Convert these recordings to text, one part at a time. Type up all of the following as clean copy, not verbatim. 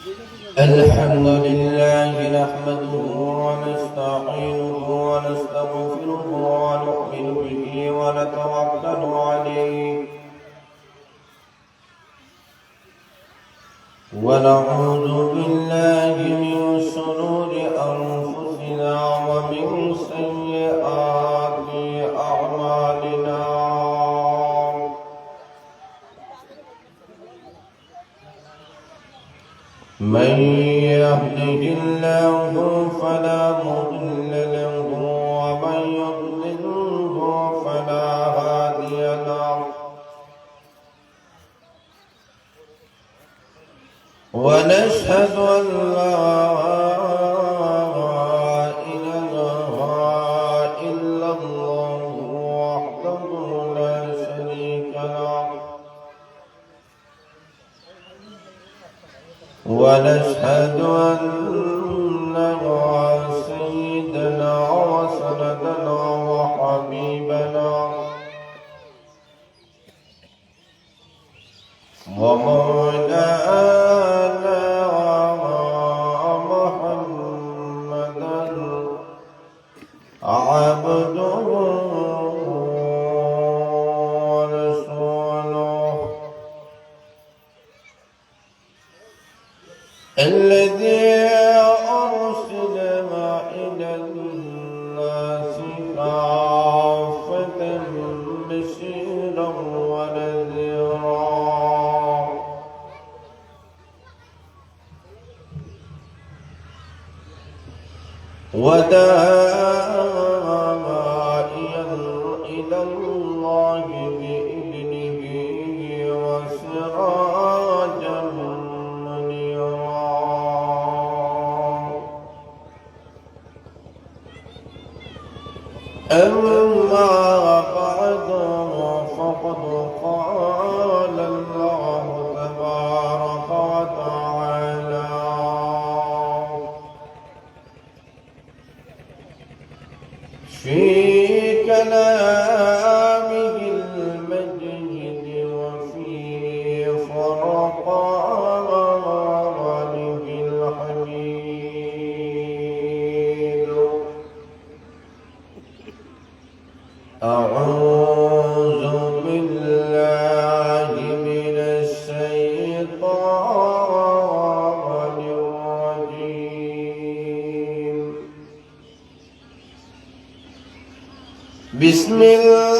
الحمد لله نحمده ونستعينه ونستغفره ونؤمن به ونتوكل عليه ونعوذ بالله من شرور أنفسنا ومن سيئات أعمالنا من يهده الله فلا مضل له ومن يضلله فلا هادي له ونشهد أن لا إله إلا الله وحده لا شريك له ونشهد أن سيدنا وسندنا وحبيبنا ومولانا محمدا عبده ورسوله الذي أرسل إلى الناس كافة بشيرا ونذيرا وداعيا إلى الله بإذنه وسراجا أما بعد فقد قال الله تبارك وتعالى في كلامه المجيد وفي فرقانه الحميد أعوذ بالله من الشيطان الرجيم بسم الله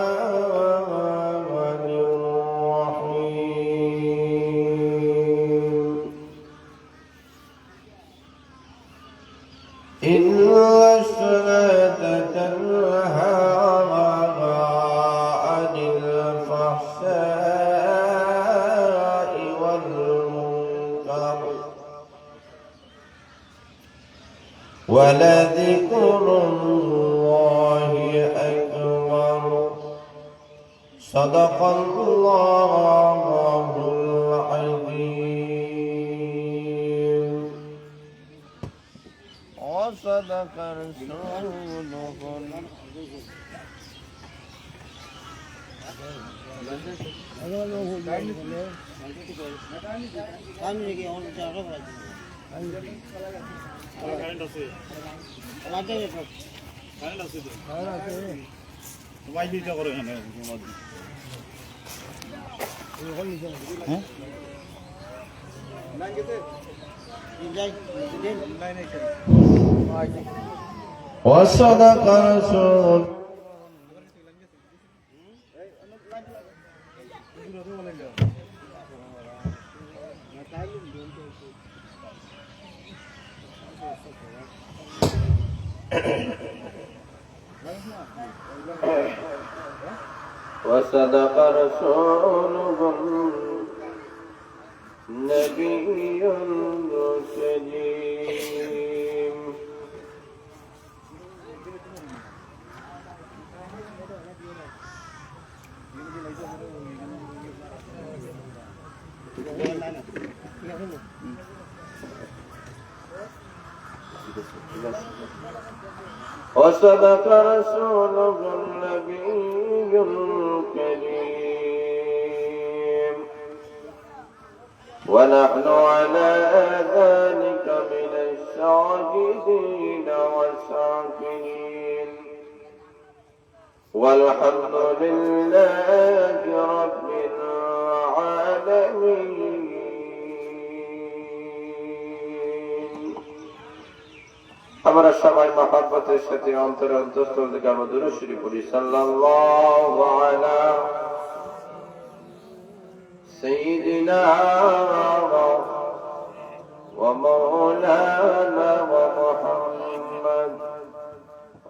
الرحمن الرحيم إن الصلاة تنهى عن الفحشاء والمنكر ولذكر الله أكبر صدق الله العظيم وصدق رسوله وصدق رسول وصدق رسوله النبي الكريم وصدق رسوله النبي الكريم ونحن على ذلك من الشاهدين والشاكرين والحمد لله رب العالمين আমরা সবাই মহব্বতের সাথে অন্তরে অন্তঃস্থল থেকে আমরা দুরূদ শরীফ পড়ি সাল্লাল্লাহু আলা সাইয়্যিদিনা ওয়া মাওলানা ওয়া মুহাম্মদ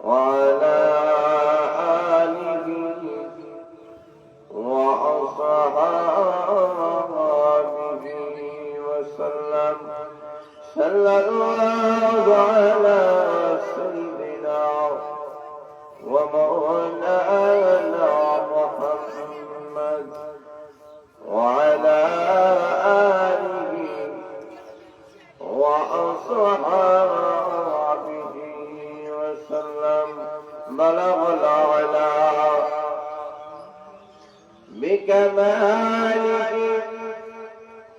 ওয়া আলা আলিহি ওয়া আসহাবিহি ওয়া সাল্লাম সাল্লাল্লাহু আলা সাইয়্যিদিনা ওয়া মাওলানা মুহাম্মদ ওয়া আলা আলিহি ওয়া আসহাবিহি ওয়া সাল্লাম বালাগাল আলা বিকামালিহি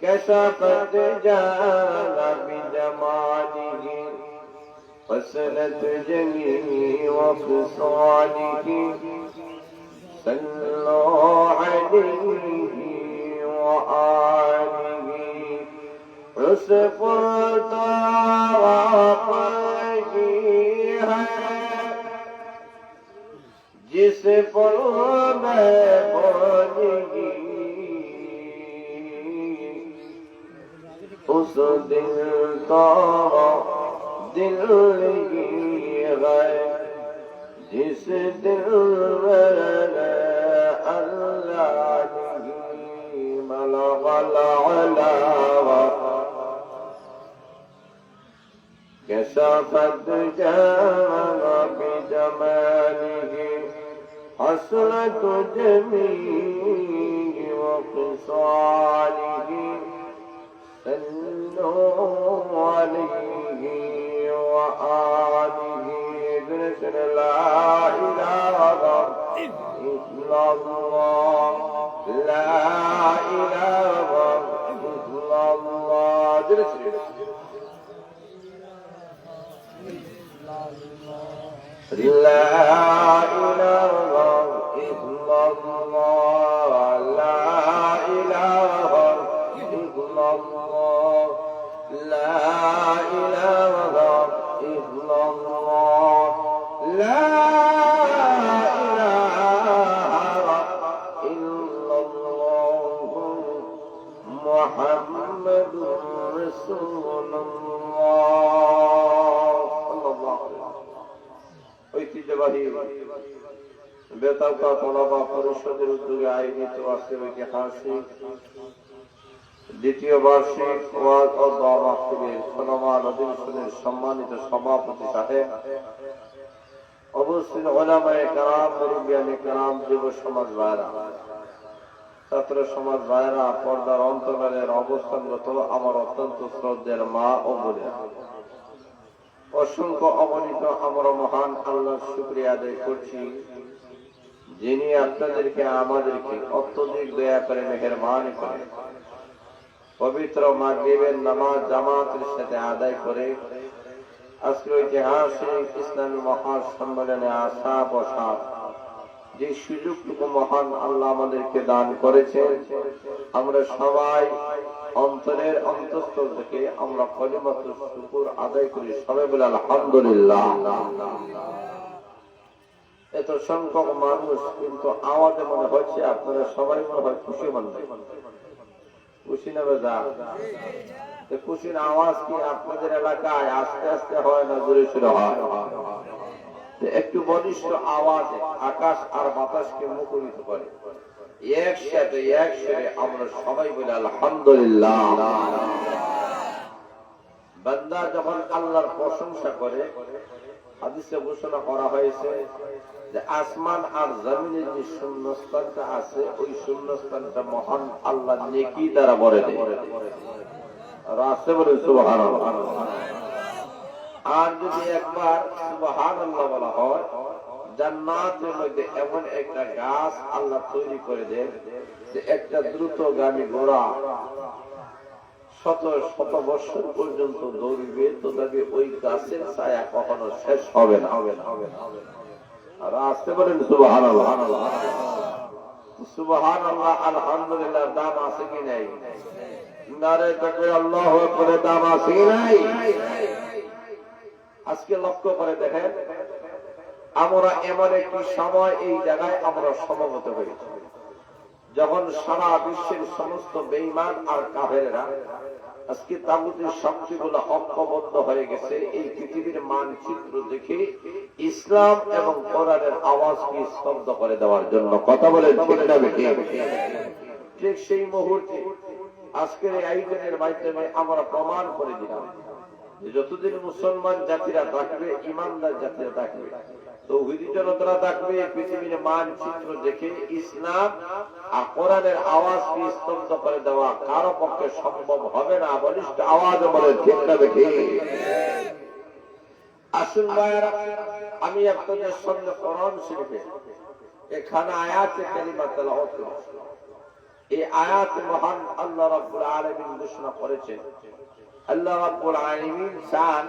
كشف الدجال بجماله وسلت جميع وخصاله صلوا عليه وآله يوسف الطرف है जिस पल में बोलेगी उस दिल का दिल लगी है जिस दिल में अल्लाह की मलगला अलावा कशफत जमा बिजमालिह हसरत जमील वखसालिह صلوا عليه وآله بسم لا إله إلا الله لا إله إلا الله لا إله إلا الله لا إله إلا الله لا إله إلا الله لا إله إلا الله محمد رسول الله صلى الله عليه وسلم ঐতিহ্যবাহী বেতাওকা তলাবা পরিষদের উদ্যোগে আয়োজিত আজকের ঐতিহাসিক দ্বিতীয় বার্ষিক ওয়াজ ও দোয়া মাহফিলের সুনামান অধিবেশনের সম্মানিত সভাপতি সাহেব, অবস্থিত উলামায়ে কেরাম, মুরব্বিয়ানে কেরাম, যুব সমাজ ভাইরা, ছাত্র সমাজ ভাইরা, পর্দার অন্তরালের অবস্থানরত আমার অত্যন্ত শ্রদ্ধের মা ও বোনেরা, অসংখ্য অগণিত আমরা মহান আল্লাহর শুকরিয়া আদায় করছি, যিনি আপনাদেরকে আমাদেরকে অত্যধিক দয়া করে মেহেরবানি করে পবিত্র মাগরিবের নামাজ জামাতের সাথে আদায় করে আজকের ঐতিহাসিক ইসলামী মহাসম্মেলনে আসা বসা যে সুযোগটুকু মহান আল্লাহ আমাদেরকে দান করেছেন, আমরা সবাই অন্তরের অন্তঃস্থল থেকে আমরা কলিমাতুল শুকর আদায় করি। সবাই বলে আলহামদুলিল্লাহ। এত সংখ্যক মানুষ, কিন্তু আওয়াজে মনে হচ্ছে আপনারা সবাই মনে হয় খুশি হন। খুশি না বেজা? খুশির আওয়াজ কি আপনাদের এলাকায় আস্তে আস্তে হয় না জোরে সোরে হয়? একটু বলিষ্ঠ আওয়াজে আকাশ আর বাতাসকে মুখরিত করে একসাথে আমরা সবাই বলি আলহামদুলিল্লাহ। বান্দা যখন আল্লাহর প্রশংসা করে, হাদিসে ঘোষণা করা হয়েছে যে আসমান আর জমিনের যে শূন্যস্থানটা আছে, ওই শূন্যস্থানটা মহান আল্লাহ নেকি দ্বারা ভরে দেয়। আর আছে বলে সুবহানাল্লাহ। আর যদি একবার সুবহানাল্লাহ বলা হয়, জান্নাতের মধ্যে এমন একটা গাছ আল্লাহ তৈরি করে দেন যে একটা দ্রুতগামী ঘোড়া শত শত বছর পর্যন্ত দৌড়িবে, তথাপি ওই গাছের ছায়া কখনো শেষ হবে না। আর আসতে বলেন সুবহানাল্লাহ, সুবহানাল্লাহ, আলহামদুলিল্লাহ। দাম আছে কি নাই? নারে তাকবীর, আল্লাহু আকবার, দাম আছে কি নাই? আজকে লক্ষ্য করে দেখেন, আমরা এমন একটি সময় এই জায়গায় আমরা সমবেত হয়েছি যখন সারা বিশ্বের সমস্ত বেঈমান আর কাফেররা আজকে তাগুতের শক্তিগুলো ঐক্যবদ্ধ হয়ে গেছে এই পৃথিবীর মানচিত্র দেখে ইসলাম এবং কোরআনের আওয়াজকে স্তব্ধ করে দেওয়ার জন্য। কথা বলে ঠিক সেই মুহূর্তে আজকের এই আয়োজনের মাধ্যমে আমরা প্রমাণ করে দিলাম যে যতদিন মুসলমান জাতিরা থাকবে, ইমানদার জাতিরা থাকবে, তৌহিদি জনতারা থাকবে, পৃথিবীর মানচিত্র দেখে ইসলাম আর কোরআনের আওয়াজকে স্তব্ধ করে দেওয়া কারো পক্ষে সম্ভব হবে না। বলিষ্ঠ আওয়াজ বলে ঠিক না দেখে। আসুন ভাইয়েরা, আমি আপনাদের সামনে কোরআন শরীফে এখানে আয়াতে কালিমা তেলাওয়াত করছি। এই আয়াত মহান আল্লাহ রাব্বুল আলামিন ঘোষণা করেছেন। আল্লাহ রাব্বুল আলামিন চান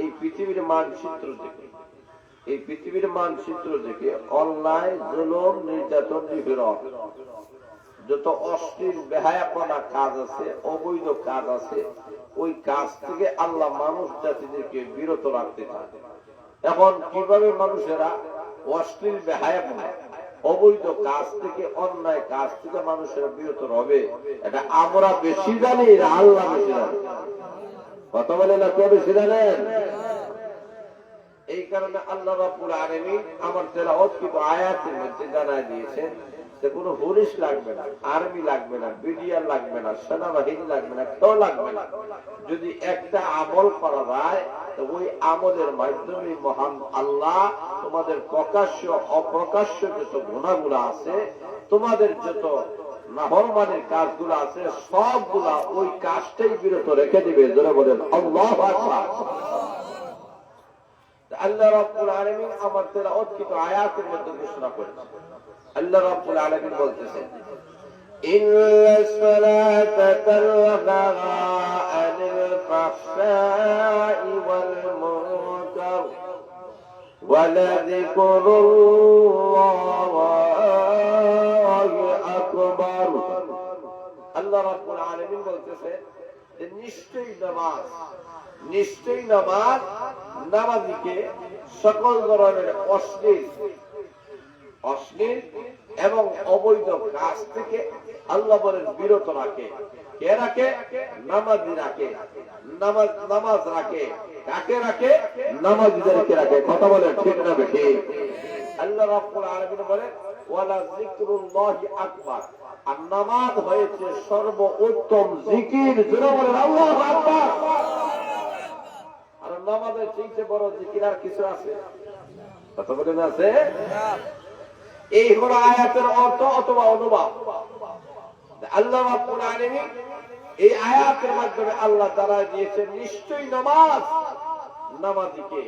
এই পৃথিবীর মানচিত্র দেখে, এই পৃথিবীর মানচিত্র দেখে অন্যায়, জুলুম, নির্যাতন, নিপীড়ন, যত অশ্লীল বেহায়াপনা কাজ আছে, অবৈধ কাজ আছে, ওই কাজ থেকে আল্লাহ মানুষ জাতিদেরকে বিরত রাখতে চান। এখন কিভাবে মানুষেরা অশ্লীল বেহায়াপনা, অবৈধ কাজ থেকে, অন্যায় কাজ থেকে মানুষেরা বিরত হবে, এটা আমরা বেশি জানি না আল্লাহ বেশি জানি? কথা বলে না, কেউ বেশি জানেন? এই কারণে আল্লাহ রাব্বুল আলামিন আমার তেলাওয়াত কিন্তু আয়াতের মধ্যে জানাই দিয়েছেন যে কোনো পুলিশ লাগবে না, আর্মি লাগবে না, বিডিআর লাগবে না, সেনাবাহিনী লাগবে না, কেউ লাগবে না। যদি একটা আমল করা যায় তো ওই আমলের মাধ্যমে মহান আল্লাহ তোমাদের প্রকাশ্য অপ্রকাশ্য যত গুনাহগুলো আছে, তোমাদের যত নাফরমানের কাজগুলো আছে, সবগুলা ওই কাজটাই বিরত রেখে দিবে। জোরে বলেন আল্লাহু আকবার। আল্লাহ রাব্বুল আলামিন আমার তেলাওয়াত কিন্তু আয়াতের মধ্যে ঘোষণা করেছেন। আল্লাহ রাব্বুল আলামিন বলতেছেন, ইন্নাস সালাতা তানহা আনিল ফাহশাই ওয়াল মুনকার ওয়া লাযিকরুল্লাহি আকবার। আল্লাহ রাব্বুল আলামিন বলতেছেন যে নিশ্চয়ই নামাজ নামাজীকে সকল ধরনের অশ্লীল এবং অবৈধ কাজ থেকে আল্লাহ বলেন বিরত রাখে। কে রাখে? নামাজি রাখে। নামাজ রাখে কাকে রাখে? নামাজীদেরকে রাখে। কথা বলেন ঠিক না বেশি? আল্লাহ রাব্বুল আলামিন বলেন ওয়ালা যিকরুল্লাহি আকবার। আর নামাজ হয়েছে সর্বোত্তম জিকির। জোরে বলেন আল্লাহু আকবার। আর নামাজের চেয়ে বড় জিকির আর কিছু আছে? কথা বলেন আছে? এই হলো আয়াতের অর্থ অথবা অনুবাদ। আল্লাহ রাব্বুল আলামিন এই আয়াতের মাধ্যমে আল্লাহ তাআলা দিয়েছেন নিশ্চয়ই নামাজীকে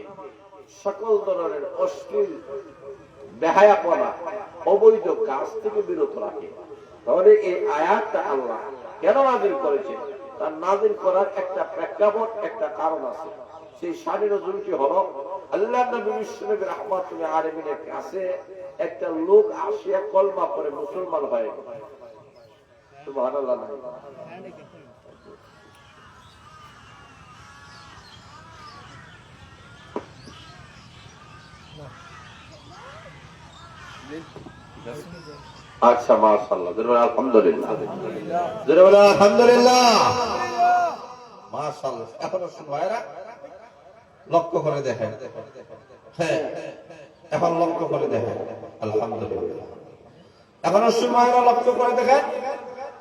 সকল ধরনের অশ্লীল বেহায়াপনা, অবৈধ কাজ থেকে বিরত রাখে। তাহলে এই আয়াতটা আল্লাহ কেন নাযিল করেছেন? তার নাযিল করার একটা প্রেক্ষাপট, একটা কারণ আছে। সেই শানে নজরুলটি হলো আল্লাহ নবী মুহাম্মদ রাহমাতুল্লাহ আলাইহির কাছে একটা লোক আসিয়া কলমা পড়ে মুসলমান হয়ে গেল। সুবহানাল্লাহ। আচ্ছা, মাশাআল্লাহ। আলহামদুলিল্লাহ, আলহামদুলিল্লাহ, মাশাআল্লাহ। এখন ভাইরা লক্ষ্য করে দেখেন, হ্যাঁ এখন লক্ষ্য করে দেখেন, আলহামদুলিল্লাহ। এখন ভাইরা লক্ষ্য করে দেখেন,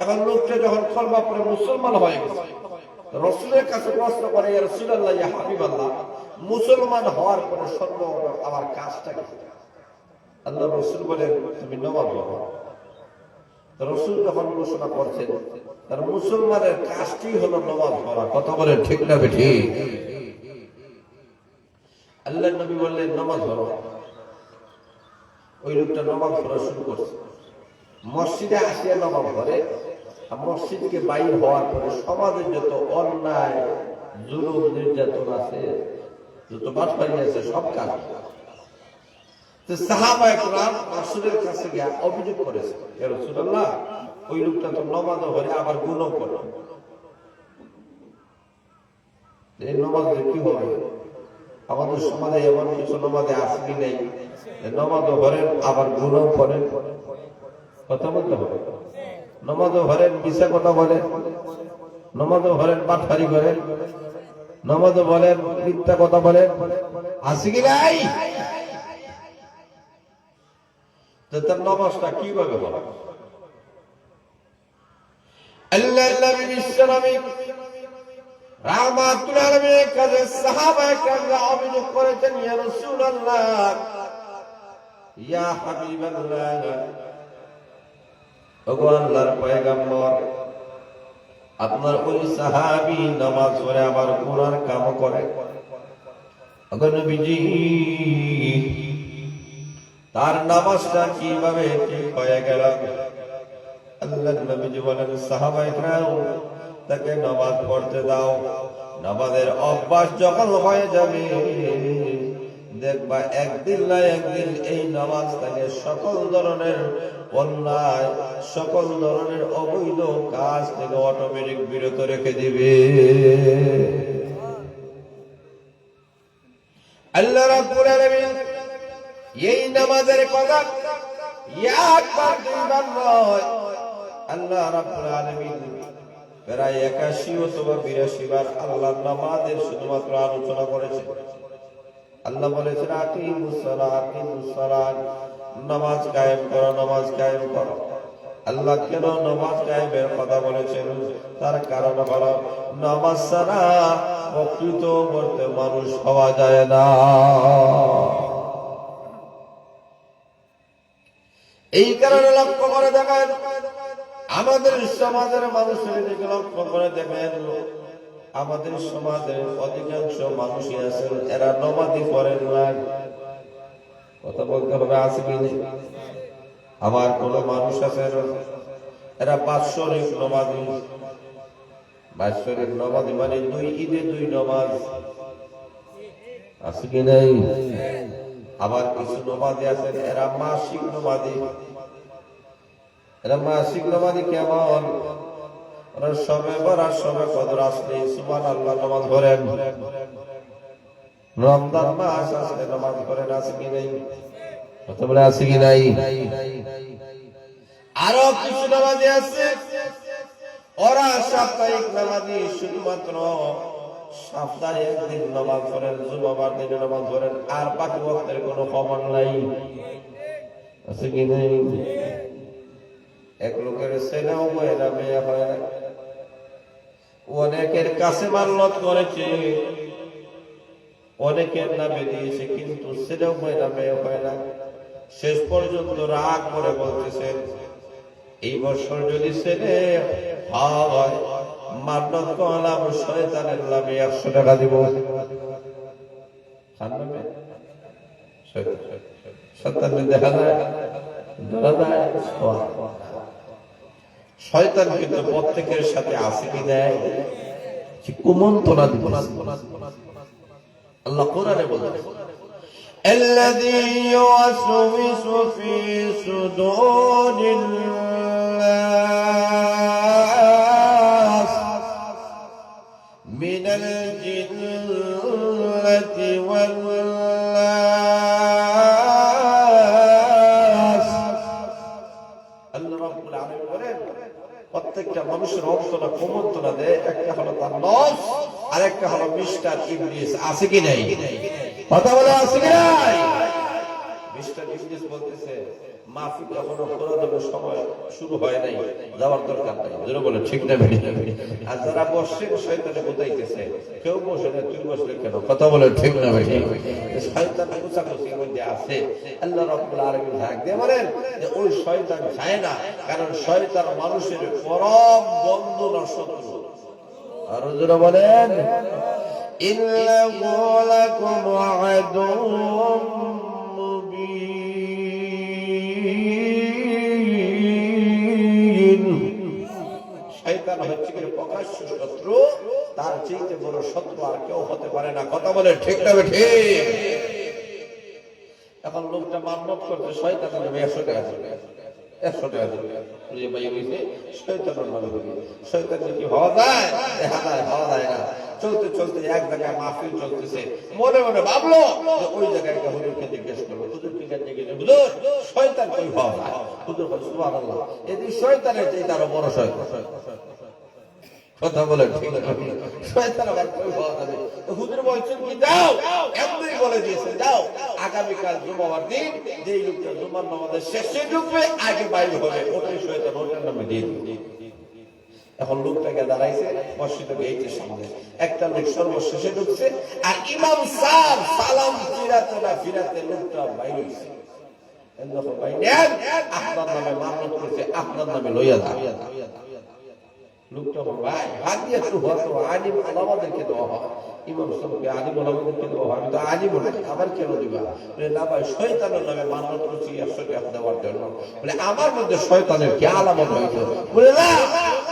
এখন লোকটা যখন কলমা পড়ে মুসলমান হয়ে গেছে, রাসূলের কাছে প্রশ্ন করে, ইয়া রাসূলুল্লাহ, ইয়া হাবিবাল্লাহ, মুসলমান হওয়ার পরে সর্বপ্রথম আমার কাজটা কি? আল্লাহ রাসূল বলেন তুমি নামাজ পড়ো। রাসূল যখন ঘোষণা করছেন তার মুসলমানের কাজটি হলো নামাজ পড়া। কথা বলেন ঠিক না বেঠি? আল্লাহর নবী বললেন নামাজ পড়ো। ওই লোকটা নামাজ পড়া শুরু করছে। মসজিদে আসিয়া নামাজ পড়ে, মসজিদকে বাইর হওয়ার পরে সমাজের যত অন্যায় জুলুম নির্যাতন আছে, যত বাটপাড়ি আছে, সব কাজ সাহাবা একরাম রাসূলের কাছে গিয়ে অভিযোগ করেছে, ইয়া রাসূলুল্লাহ, ওই লোকটা তো নামাজও পড়ে আবার গুনাহ করে, এই নামাজে কি হবে? আমাদের সমাজে এমন কিছু নামাজে আসলি নেই, নামাজও পড়েন আবার গুনাহ করেন। কথা বলতে হবে, নামাজও পড়েন মিথ্যা কথা বলেন, নামাজও পড়েন বাটপাড়ি করেন, নামাজও বলেন মিথ্যা কথা বলেন, আসি কি নাই? তার নামাজটা কিভাবে হবে? আল্লাহর নবী বিশ্বনবী রাহমাতুল আলামিনের কাছে সাহাবায়ে কেরামরা অভিযোগ করেছেন, ইয়া রাসূলুল্লাহ, ইয়া হাবিবাল্লাহ, ওগো আল্লাহর পয়গম্বর, আপনার ওই সাহাবী নামাজ পড়ে আবার গুনার কাম করে। ওগো নবীজি, তার নামাজটা কিভাবে ঠিক হয়ে গেল? আল্লাহর নবীজি বলেন, সাহাবায়ে কেরাম, তাকে নামাজ পড়তে দাও, নামাজের অভ্যাস যখন হয়ে যাবে দেখবা একদিন না একদিন এই নামাজ তাকে সকল ধরনের অন্যায়, সকল ধরনের অবৈধ কাজ থেকে অটোমেটিক বিরত রেখে দিবে। আল্লাহ রাব্বুল আলামিন এই নামাজের কথা একবার দুইবার নয়, আল্লাহ রাব্বুল আলামিন প্রায় 81 অথবা 82 বার আল্লাহর নামাজের শুধুমাত্র আলোচনা করেছে। আল্লাহ বলেছেন, আকিমুস সালাত, আকিমুস সালাত, নামাজ কায়েম করো, নামাজ কায়েম করো। আল্লাহ কেন নামাজ কায়েমের কথা বলেছেন? তার কারণ হলো নামাজ ছাড়া প্রকৃত বলতে মানুষ হওয়া যায় না। এই কারণে লক্ষ্য করে দেখেন, আমাদের সমাজের মানুষের দিকে লক্ষ্য করে দেখেন, আমাদের সমাজের অধিকাংশ মানুষই আছেন এরা নামাজই পড়েন না। কথা বলতে হবে, আছে কি নেই? আমার কোন মানুষ আছে এরা বাৎসরিক নামাজি, বাৎসরিক নামাজি মানে 2 ঈদে 2 নামাজ, আছে কি নেই? আবার কিছু নামাজি আছেন এরা মাসিক নামাজি। এরা মাসিক নামাজি কেমন? ওরা সবে বরাত, সবে কদর আসলে সুবহানাল্লাহ নামাজ পড়েন, রমজান মাস আসলে নামাজ পড়েন, আছে কি নেই? কথা বলে আছে কি নাই? আরো কিছু নামাজি আছে ওরা সাপ্তাহিক নামাজি, শুধুমাত্র সপ্তাহে একদিন নামাজ পড়েন, জুমাবার দিনে নামাজ পড়েন, আর বাকি ওয়াক্তের কোনো খবর নাই, আছে কি নেই? এক লোকের ছেলেও হয় না, মেয়ে হয় না, অনেকের কাছে মান্নত করেছে, অনেকের নামে দিয়েছে, কিন্তু ছেলেও হয় না, মেয়ে হয় না। শেষ পর্যন্ত রাগ করে বলতেছেন, এই বছর যদি ছেলে হয় মান্নত করলাম, শয়তানের নামে 100 টাকা দিব। দেখা যায় শয়তান কিন্তু প্রত্যেকের সাথে আছে কি দেয়, কুমন্ত্রণা দিব। আল্লাহ কোরআনে বলেন, الذي يوسوس في صدور الناس من الجنة والناس। আল্লাহ রাব্বুল আলামিন বলেন, প্রত্যেকটা মানুষের অন্তরে কুমন্ত্রণা দেয়, একটা হলো তার নফস, আর একটা হলো মিস্টার ইবলিস। আছে কি নাই? কথা বলে আছে কি নাই? মিস্টার ইবলিস বলতেছে, মাহফিল যখন অপরাধের সময় শুরু হয় নাই, যাওয়ার দরকার নাই। যারা বলে ঠিক না বেশি, আর যারা বসছেন শয়তানে বুঝাইতেছে, কেউ বসে না, তুই বসলে কেন? কথা বলে ঠিক না বেশি? শয়তান কুচাকুচির মধ্যে আছে। আল্লাহ রাব্বুল আলামিন ডাক দিয়ে বলেন যে ওই শয়তান যায় না, কারণ শয়তান মানুষের পরম বন্ধু না শত্রু। আর যারা বলেন, ইন্নাহু লাকুম আদুউম মুবিন। প্রকাশ্য শত্রু, তার চাইতে বড় শত্রু আর কেউ হতে পারে না। কথা বলে ঠিক না ঠিক? এখন লোকটা মানমত করতে শয়তানের নামে 100 টাকা চলে, 100 টাকা চলে শয়তানের নামে বলি। শয়তানের কি হওয়া যায়? দেখা যায়, হওয়া যায় না। চলতে চলতে এক জায়গায় মাহফিল চলতেছে, মনে মনে ভাবলো ওই জায়গায় একটা হুজুরকে জিজ্ঞেস করবো, হুজুর কি কাছে গেলে হুজুর শয়তান কই হওয়া যায়? হুজুর বলে সুবহানাল্লাহ, এদিকে শয়তানের চেয়ে আরো বড় শয়তান। কথা বলে ঠিক না? শয়তান আবার কই হওয়া যাবে? হুজুর বলছেন কি, যাও এমনি বলে দিয়েছেন, যাও আগামীকাল জুমার দিন যেই লোকটা জুমার নামাজের শেষে ঢুকবে আগে বাইরে হবে, ওটাই শয়তান, ওটার নামে দিয়ে দিবে। এখন লোকটাকে দাঁড়াইছে মসজিদের গেটের সামনে, একটা লোক সর্বশেষে ঢুকছে, আর ইমাম সাহেব সালাম ফিরাতে না ফিরাতে লোকটা বাইরে হইছে। আপনার নামে মানত করছে, আপনার নামে লইয়া দাঁড়িয়ে লোকটা ভাই হাত দিয়ে একটু হতো আলিম ওলামাদেরকে দেওয়া হয়, ইমাম সাহেবকে আলিম ওলামাদেরকে দেওয়া হয়, আমি তো আলিম বলে আবার কেন দিবা? বলে না ভাই শয়তানের নামে মানত করছি 100 টাকা দেওয়ার জন্য। বলে আমার মধ্যে শয়তানের কি আলামত হয়েছে? বলে না,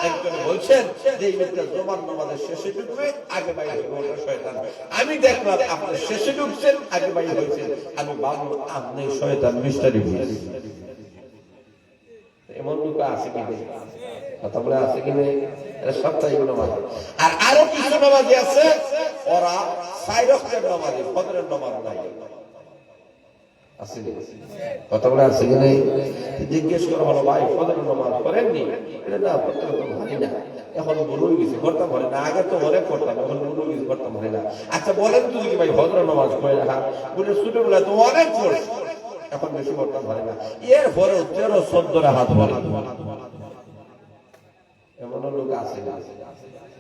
একজন বলছেন যে এই লোকটা জুমার নামাজের শেষে ঢুকবে আগে বাইরে হবে, ওটা শয়তান। আমি দেখলাম আপনি শেষে ঢুকছেন আগে বাইরে হয়েছেন, আমি ভাবলাম আপনি শয়তান মিস্টারি। এমন লোক আছে কি? কথা বলে আছে কি নেই? সপ্তাহে নামাজ। আর আরো কিছু নামাজি আছে ওরা 4 ওয়াক্তের নামাজি, ফজরের নামাজ নাই। আছে কি? কথা বলে আছে কি নেই? জিজ্ঞেস করা হলো ভাই ফজরের নামাজ করেননি? এটা না করতে তো ভালো না, এখন বলে গেছি করতাম পারে না, আগে তো অনেক করতাম, এখন বলে গেছি করতাম পারে না। আচ্ছা বলেন তুই কি ভাই ফজরের নামাজ করে রাখা? বলে ছোটবেলা তো অনেক পড়ে, এখন বেশি করতাম পারে না। এর পরে 13-14 হাত ভরে। এমন লোক আছে না?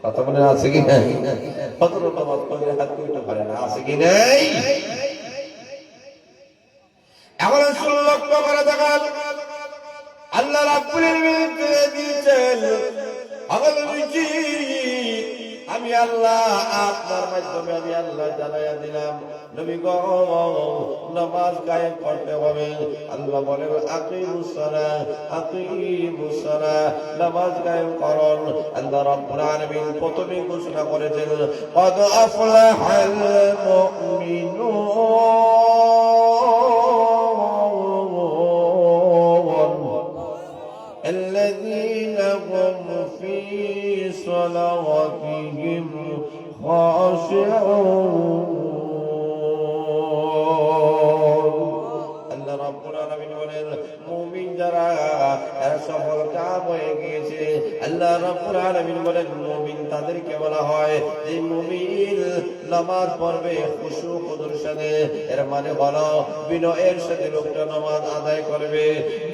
কথা বলে আছে কি নাই? ফজরের নামাজ পড়ে হাত তুলতে পারে না, আছে কি নাই? এমন লক্ষ্য করে দেখান আল্লাহ রাব্বুল আলামিন দিয়েছেন, আমি আল্লাহ আপনার মাধ্যমে আমি আল্লাহ জানাইয়া দিলাম নবী গো নামাজ কায়েম করতে হবে। আল্লাহ বলেন আকিমুস সালাহ, আকিমুস সালাহ, নামাজ কায়েম করুন। আল্লাহ রাব্বুল আলামিন প্রথমে ঘোষণা করেছেন ক্বাদ আফলাহাল মুমিনুন الذين هم في صلواتهم خاشعون। আল্লাহ রাব্বুল আলামিন বলেন মুমিন যারা এরা সফল কাম হয়ে গিয়েছে। আল্লাহ রাব্বুল আলামিন বলেন মুমিন তাদেরকে বলা হয় যে মুমিন নামাজ পড়বে খুশু খুদুর সাথে। এর মানে হলো বিনয়ের সাথে লোকটা নামাজ আদায় করবে।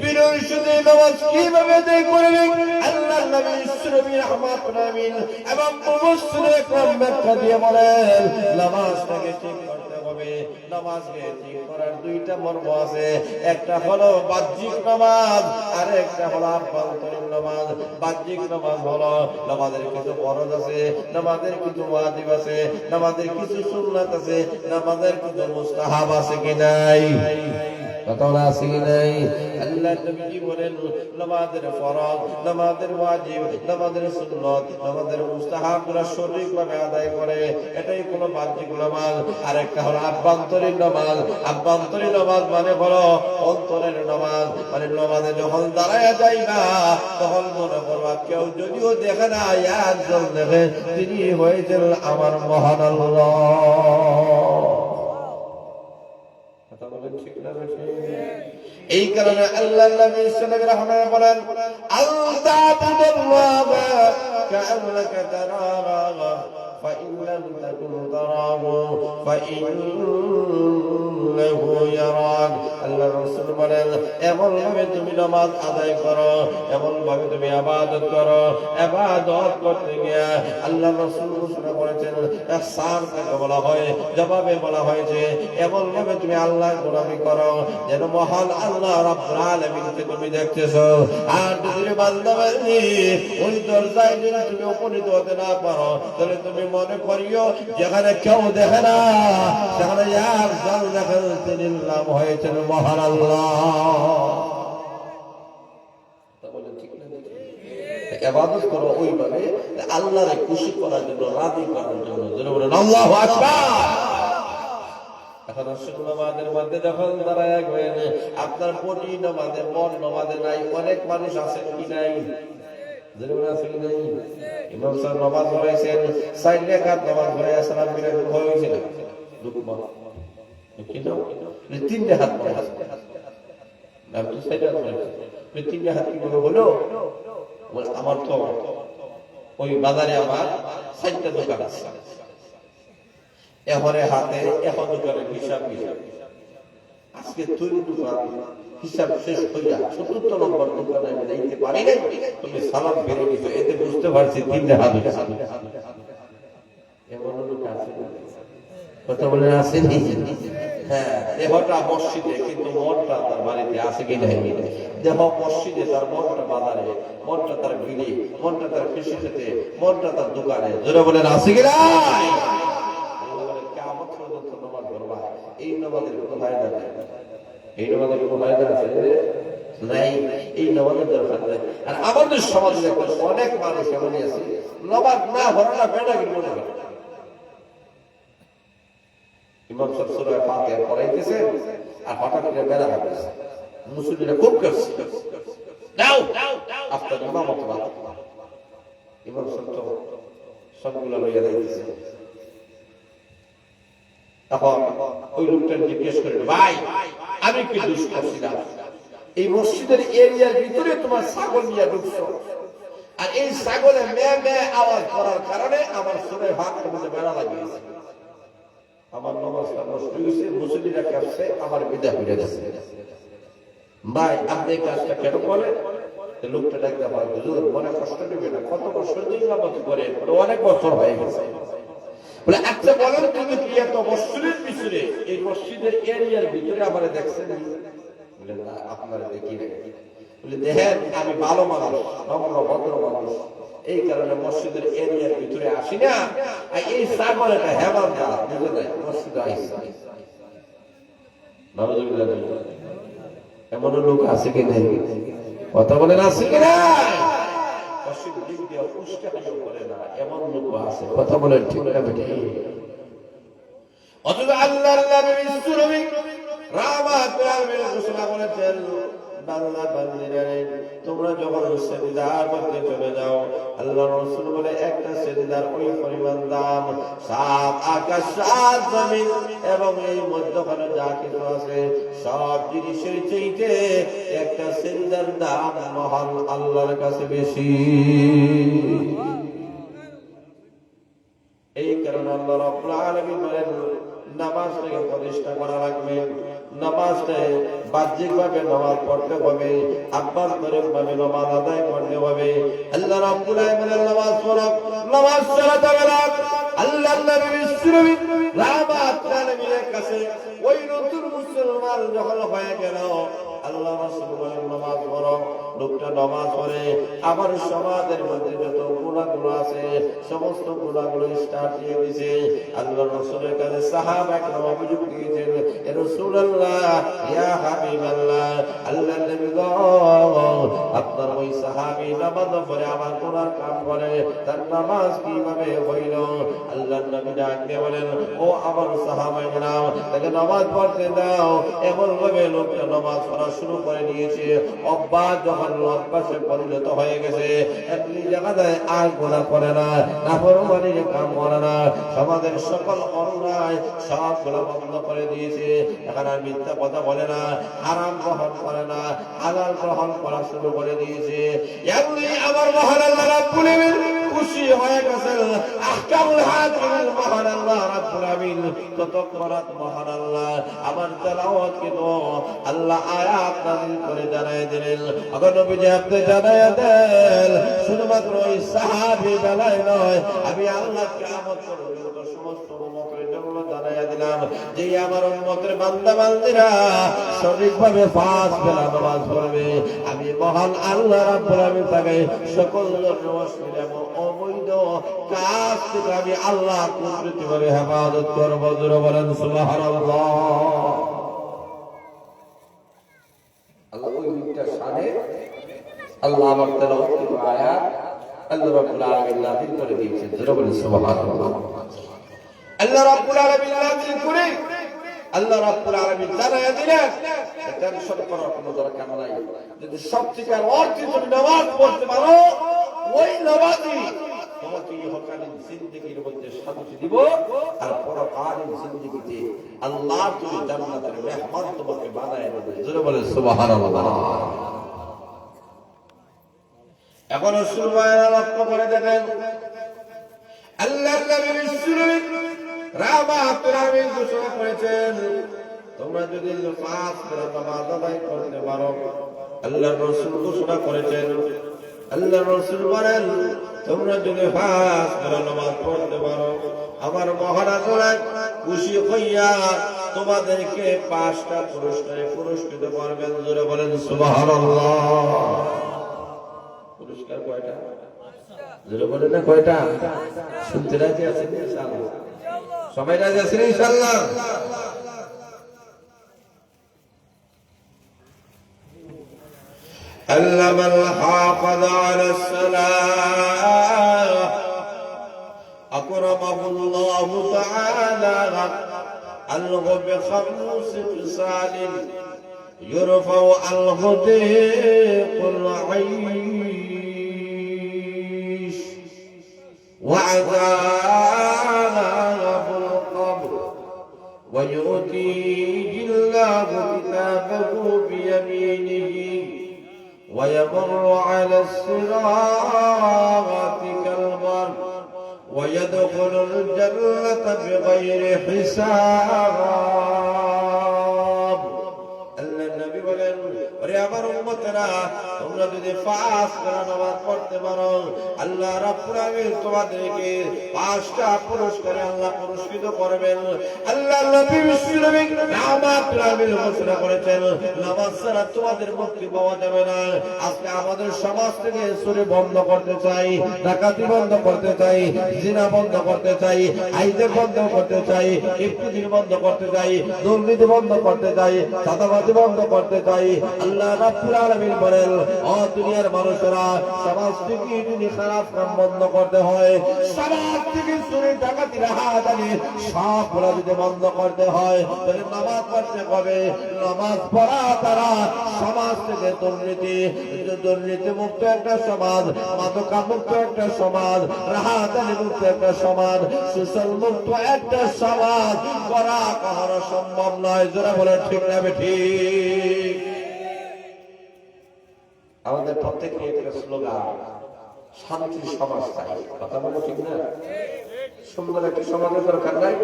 বিনয়ের সাথে নামাজ কিভাবে আদায় করবে? আল্লাহ নবী সুরবি রাহমাতুল আলামিন এবং মুফাসসিরে ইকরাম ব্যাখ্যা দিয়ে বলেন নামাজটাকে ঠিক করতে হবে। নামাজকে ঠিক করার 2টা মর্ম আছে, একটা হলো বাহ্যিক নামাজ আর একটা হলো আভ্যন্তরীণ নামাজ। বাহ্যিক নামাজ হলো নামাজের কিছু ফরজ আছে, নামাজের কিছু ওয়াজিব আছে, নামাজের কিছু সুন্নাত আছে, নামাজের কিছু মুস্তাহাব আছে কি নাই? কথা বলা আছে কি নাই? আল্লাহ নবী বলেন নামাজের ফরজ, নামাজের ওয়াজিব, নামাজের সুন্নাত, নামাজের মুস্তাহাব গুলো সঠিকভাবে আদায় করে, এটাই হলো বাহ্যিক নামাজ। আর একটা হলো আভ্যন্তরীণ নামাজ। আভ্যন্তরীণ নামাজ মানে হলো অন্তরের নামাজ। মানে নামাজে যখন দাঁড়ায় যাইবা তখন মনে করবা কেউ যদিও দেখে না, একজন দেখে, তিনি হয়েছেন আমার মহান আল্লাহ। এই কারণে আল্লাহ নবী সাল্লাল্লাহু আলাইহি ওয়াসাল্লাম বলেন আল্লাহুল্লাহ কাআন্নাকা তারাহু ফাইন লাম তাকুন তারাহু ফাইন্নাহু ইয়ারাক। আল্লাহ রাসূল বলেন এমন ভাবে তুমি নামাজ আদায় করো, এমন ভাবে তুমি ইবাদত করো। ইবাদত করতে গিয়ে আল্লাহ রাসূল ঘোষণা করেছেন ইহসান কাকে বলা হয়? জবাবে বলা হয়েছে এমন ভাবে তুমি আল্লাহর গোলামি করো যেন মহান আল্লাহ রাব্বুল আলামিনকে তুমি দেখতেছো। আর যদি বান্দা বান্দি ওই দরজায় যদি তুমি উপনীত হতে না পারো তাহলে তুমি মনে করিও যেখানে কেউ দেখে না সেখানে একজন দেখেন, তিনি নাম হয়েছেন মহান আল্লাহ। ইবাদত করো ওইভাবে আল্লাহরে খুশি করার জন্য, রাজি করার জন্য। জোরে বলেন আল্লাহু আকবার। এখন নামাজের মধ্যে যখন দাঁড়ায় গেলেন, আপনার বডি নামাজে, মন নামাজে নাই। অনেক মানুষ আছেন কি নাই? ইমাম সাহেব নামাজ পড়াইছেন, 4 রাকাত নামাজ পড়ে সালাম ফিরে হয়েছিল, 3 হাত পড়াইছে, 3 হাত কি করে হলো? আমার তো ওই বাজারে আমার 4টা দোকান আছে, এবারে হাতে এখন দোকানের হিসাব আজকে তৈরি দোকান হিসাব শেষ হইয়া 74 নম্বর দোকানে আমি যাইতে পারি না, তুমি সালাম ফিরে দিছো, এতে বুঝতে পারছি 3 হাত এমন লোক আছে, কথা বলে আসেন। হ্যাঁ, দেহটা মসজিদে কিন্তু মনটা তার বাড়িতে আছে কি নাই? দেহ মসজিদে, তার মনটা বাজারে, মনটা তার বিলে, মনটা তার কৃষি খেতে, মনটা তার দোকানে। জোরে বলেন আছে কি নাই? এই নামাজের কোনো ফায়দা নাই, এই নামাজের কোনো ফায়দা আছে নাই, এই নামাজের দরকার নাই। আর আমাদের সমাজে অনেক মানুষ এমনই আছে, নামাজ না হলো না বেড়াগিরি মনে করে। ইমাম সাহেব সূরা ফাতিহা পড়াইতেছে আর হঠাৎ করে বেড়া লাগতেছে, মুসল্লিরা খুব করছে, দাও আপনার ইমামত বাদ। ইমাম সাহেব তো সবগুলো লইয়া যাইতেছে। তখন ওই লোকটা জিজ্ঞেস করে, ভাই আমি কি দোষ করছিলাম? এই মসজিদের এরিয়ার ভিতরে তোমার ছাগল নিয়ে ঢুকছো, আর এই ছাগলে মেয়ে মেয়ে আওয়াজ করার কারণে আমার সূরা ফাতিহার মধ্যে বেড়া লাগিয়েছে, আমার নামাজটা নষ্ট হয়েছে, মুসল্লিরা কাছে আমার বিদায় হয়ে গেছে। ভাই আপনি এই কাজটা কেন করেন? লোকটা ডাকতে পারে, হুজুর মনে কষ্ট নেবে না, কত বছর ধরে ইবাদত করেন, অনেক বছর হয়ে গেছে। বলে আচ্ছা বলেন, তুমি কি এত বছরের পিছনে এই মসজিদের এরিয়ার ভিতরে আমার দেখছেন? বলে না, আপনারা দেখি না। বলে দেখেন আমি ভালো মানুষ, নম্র ভদ্র মানুষ, এই কারণে মসজিদের এরিয়ার ভিতরে আসি না, আর এই ছাগল একটা হেমান না বুঝে নাই মসজিদে আইসা। এমন লোক আছে কি নাই? কথা বলেন আছে কি না? এমন লোক আছে, কথা বলেন ঠিক না বেটি? অথচ আল্লাহর নবী রাহমাতুল আলামিন ঘোষণা করেছেন, বান্দা বান্দীরা তোমরা যখন সিজদার মধ্যে চলে যাও, আল্লাহর রাসূল বলে একটা সিজদার ওই পরিমাণ দাম 7 আকাশ 7 জমিন এবং এই মধ্যখানে যা কিছু আছে সব জিনিসের চাইতে একটা সিজদার দাম মহান আল্লাহর কাছে বেশি। এই কারণে আল্লাহ রাব্বুল আলামিন বলেন নামাজটাকে প্রতিষ্ঠা করা লাগবে, নামাজটা বাহ্যিকভাবে নামাজ পড়তে হবে, আভ্যন্তরীণভাবে নামাজ আদায় করতে হবে। আল্লাহ রাব্বুল আলামিন নামাজ পড়ো, নামাজ সালাত আলাক আল্লাহ নবী রাহমাতুল আলামিনের কাছে ওই নতুন মুসলমান যখন হয়ে গেল, আল্লাহ রাসূল বলেন নামাজ পড়ো। লোকটা নামাজ পড়ে, আমার সমাজের মধ্যে যত গুনাহগুলো আছে সমস্ত গুনাহগুলো স্টার্ট দিয়ে দিয়েছে। আল্লাহ রাসূলের কাছে সাহাবা একরাম অভিযোগ দিয়েছেন, এ রাসূলুল্লাহ ইয়া হাবিবাল্লাহ, আল্লাহ নবী গো আপনার ওই সাহাবী নামাজ পড়ে আমার গুনার কাম করে, তার নামাজ কিভাবে হইল? আল্লাহ নবী ডাক দিয়ে বলেন, ও আমার সাহাবায়েরা তাকে নামাজ পড়তে দাও। এমন ভাবে লোকটা নামাজ পড়া শুরু করে দিয়েছে, অভ্যাস যখন অভ্যাসে পরিণত হয়ে গেছে, একটি জায়গায় আর গুনাহ করে না, নাফরমানির কাম করে না, সমাজের সকল অন্যায় সবগুলো বন্ধ করে দিয়েছে। এখন আর মিথ্যা কথা বলে না, হারাম গ্রহণ করে না, হালাল গ্রহণ করা শুরু করে দিয়েছে। এমনি আমার মহান আল্লাহ রাব্বুল আলামিন খুশি হয়ে গেছেন। আহকামুল হাকিম মহান আল্লাহ রাব্বুল আলামিন ততক্ষণাৎ মহান আল্লাহ আমার তেলাওয়াত কিন্তু আল্লাহ আয়াত নাযিল করে জানায় দিলেন। আবার নবীজি আপনি জানায় দেন, শুধুমাত্র ওই সাহাবী বেলায় নয়, আমি আল্লাহ কিয়ামত পর্যন্ত সমস্ত উম্মতের জন্য জানায় দিলাম যে আমার উম্মতের বান্দা বান্দীরা সঠিকভাবে 5 বেলা নামাজ পড়বে, আমি মহান আল্লাহ রাব্বুল আলামিন তাকে সকল অশ্লীল এবং অবৈধ কাজ থেকে আমি আল্লাহ কুদরতিভাবে হেফাজত করব। জোরে বলেন সুবহানাল্লাহ। আল্লাহ ওই দিকটা শানে আল্লাহ আমার তেলাওয়াত আয়াত আল্লাহ রাব্বুল আলামিন নাযিল করে দিয়েছেন। যারা বলেন সুবহানাল্লাহ। আল্লাহ রাব্বুল আলামিন নাযিল করে আল্লাহ রাব্বুল আলামিন জানায়া দিলেন, টেনশন করার কোনো দরকার নাই। যদি সত্যিকার অর্থে তুমি নামাজ পড়তে পারো, ওই নামাজই তোমাকে ইহকালীন জিন্দেগির মধ্যে শান্তি দিব, আর পরকালীন জিন্দেগিতে আল্লাহ তুমি জান্নাতের মেহমান তোমাকে বানায় দেবে। জোরে বলেন সুবহানাল্লাহ। এখন সুবহানাল্লাহ লক্ষ্য করে দেখেন, আল্লাহর নবী বিশ্বনবী রাহমাতুল আলামিন ঘোষণা করেছেন, তোমরা যদি 5 ওয়াক্ত নামাজ আদায় করতে পারো, আল্লাহর রাসূল ঘোষণা করেছেন, আল্লাহর রাসূল বলেন, তোমরা যদি 5 ওয়াক্ত নামাজ পড়তে পারো, আমার মহারাজরা খুশি হইয়া তোমাদেরকে 5টা পুরস্কারে পুরস্কৃত করবেন। জোরে বলেন সুবহানাল্লাহ। পুরস্কার কয়টা? জোরে বলেন না কয়টা? শুনতে রাজি আছেন ইনশাআল্লাহ? সবাই রাজি আছেন ইনশাআল্লাহ? علم الحافظ على الصلاة أكرمه الله تعالى عنه ب5 خصال يرفع عنه ضيق العيش وعذاب القبر، ويؤتيه الله كتابه بيمينه ويمر على الصراط كالبرق ويدخل الجنة بغير حساب। النبي বলেন, ওরে আমার উম্মতেরা, তোমরা যদি 5 ওয়াক্ত নামাজ পড়তে পারো, আল্লাহ রাব্বুল আলামিন তোমাদেরকে 5টা পুরস্কারে আল্লাহ পুরস্কৃত করবেন। আল্লাহ নবী বিশ্বনবী রাহমাতুল আলামিন ঘোষণা করেছেন, নামাজ ছাড়া তোমাদের মুক্তি পাওয়া যাবে না। আজকে আমাদের সমাজ থেকে চুরি বন্ধ করতে চাই, ডাকাতি বন্ধ করতে চাই, জিনা বন্ধ করতে চাই, আইজে বন্ধ করতে চাই, ইফতিজির বন্ধ করতে চাই, দুর্নীতি বন্ধ করতে চাই, চাঁদাবাজি বন্ধ করতে চাই। আল্লাহ রাব্বুল আলামিন বলেন, ও দুনিয়ার মানুষেরা, সমাজ থেকে যদি খারাপ কাম বন্ধ করতে হয়, সমাজ থেকে চুরি ডাকাতি রাহাজানি সবগুলো যদি বন্ধ করতে হয়, তাহলে নামাজ পড়তে হবে। নামাজ পড়া তারা সমাজ থেকে দুর্নীতি মুক্ত একটা সমাজ, মাদকা মুক্ত একটা সমাজ, রাহাজানি মুক্ত একটা সমাজ, সুশাল মুক্ত একটা সমাজ করা কখনো সম্ভব নয়। যারা বলে ঠিক না ঠিক? আমাদের প্রত্যেকের একটা স্লোগান, শান্তির সমাজ চাই। কথা বলো ঠিক না? সুন্দর একটা সমাজের দরকার নাই?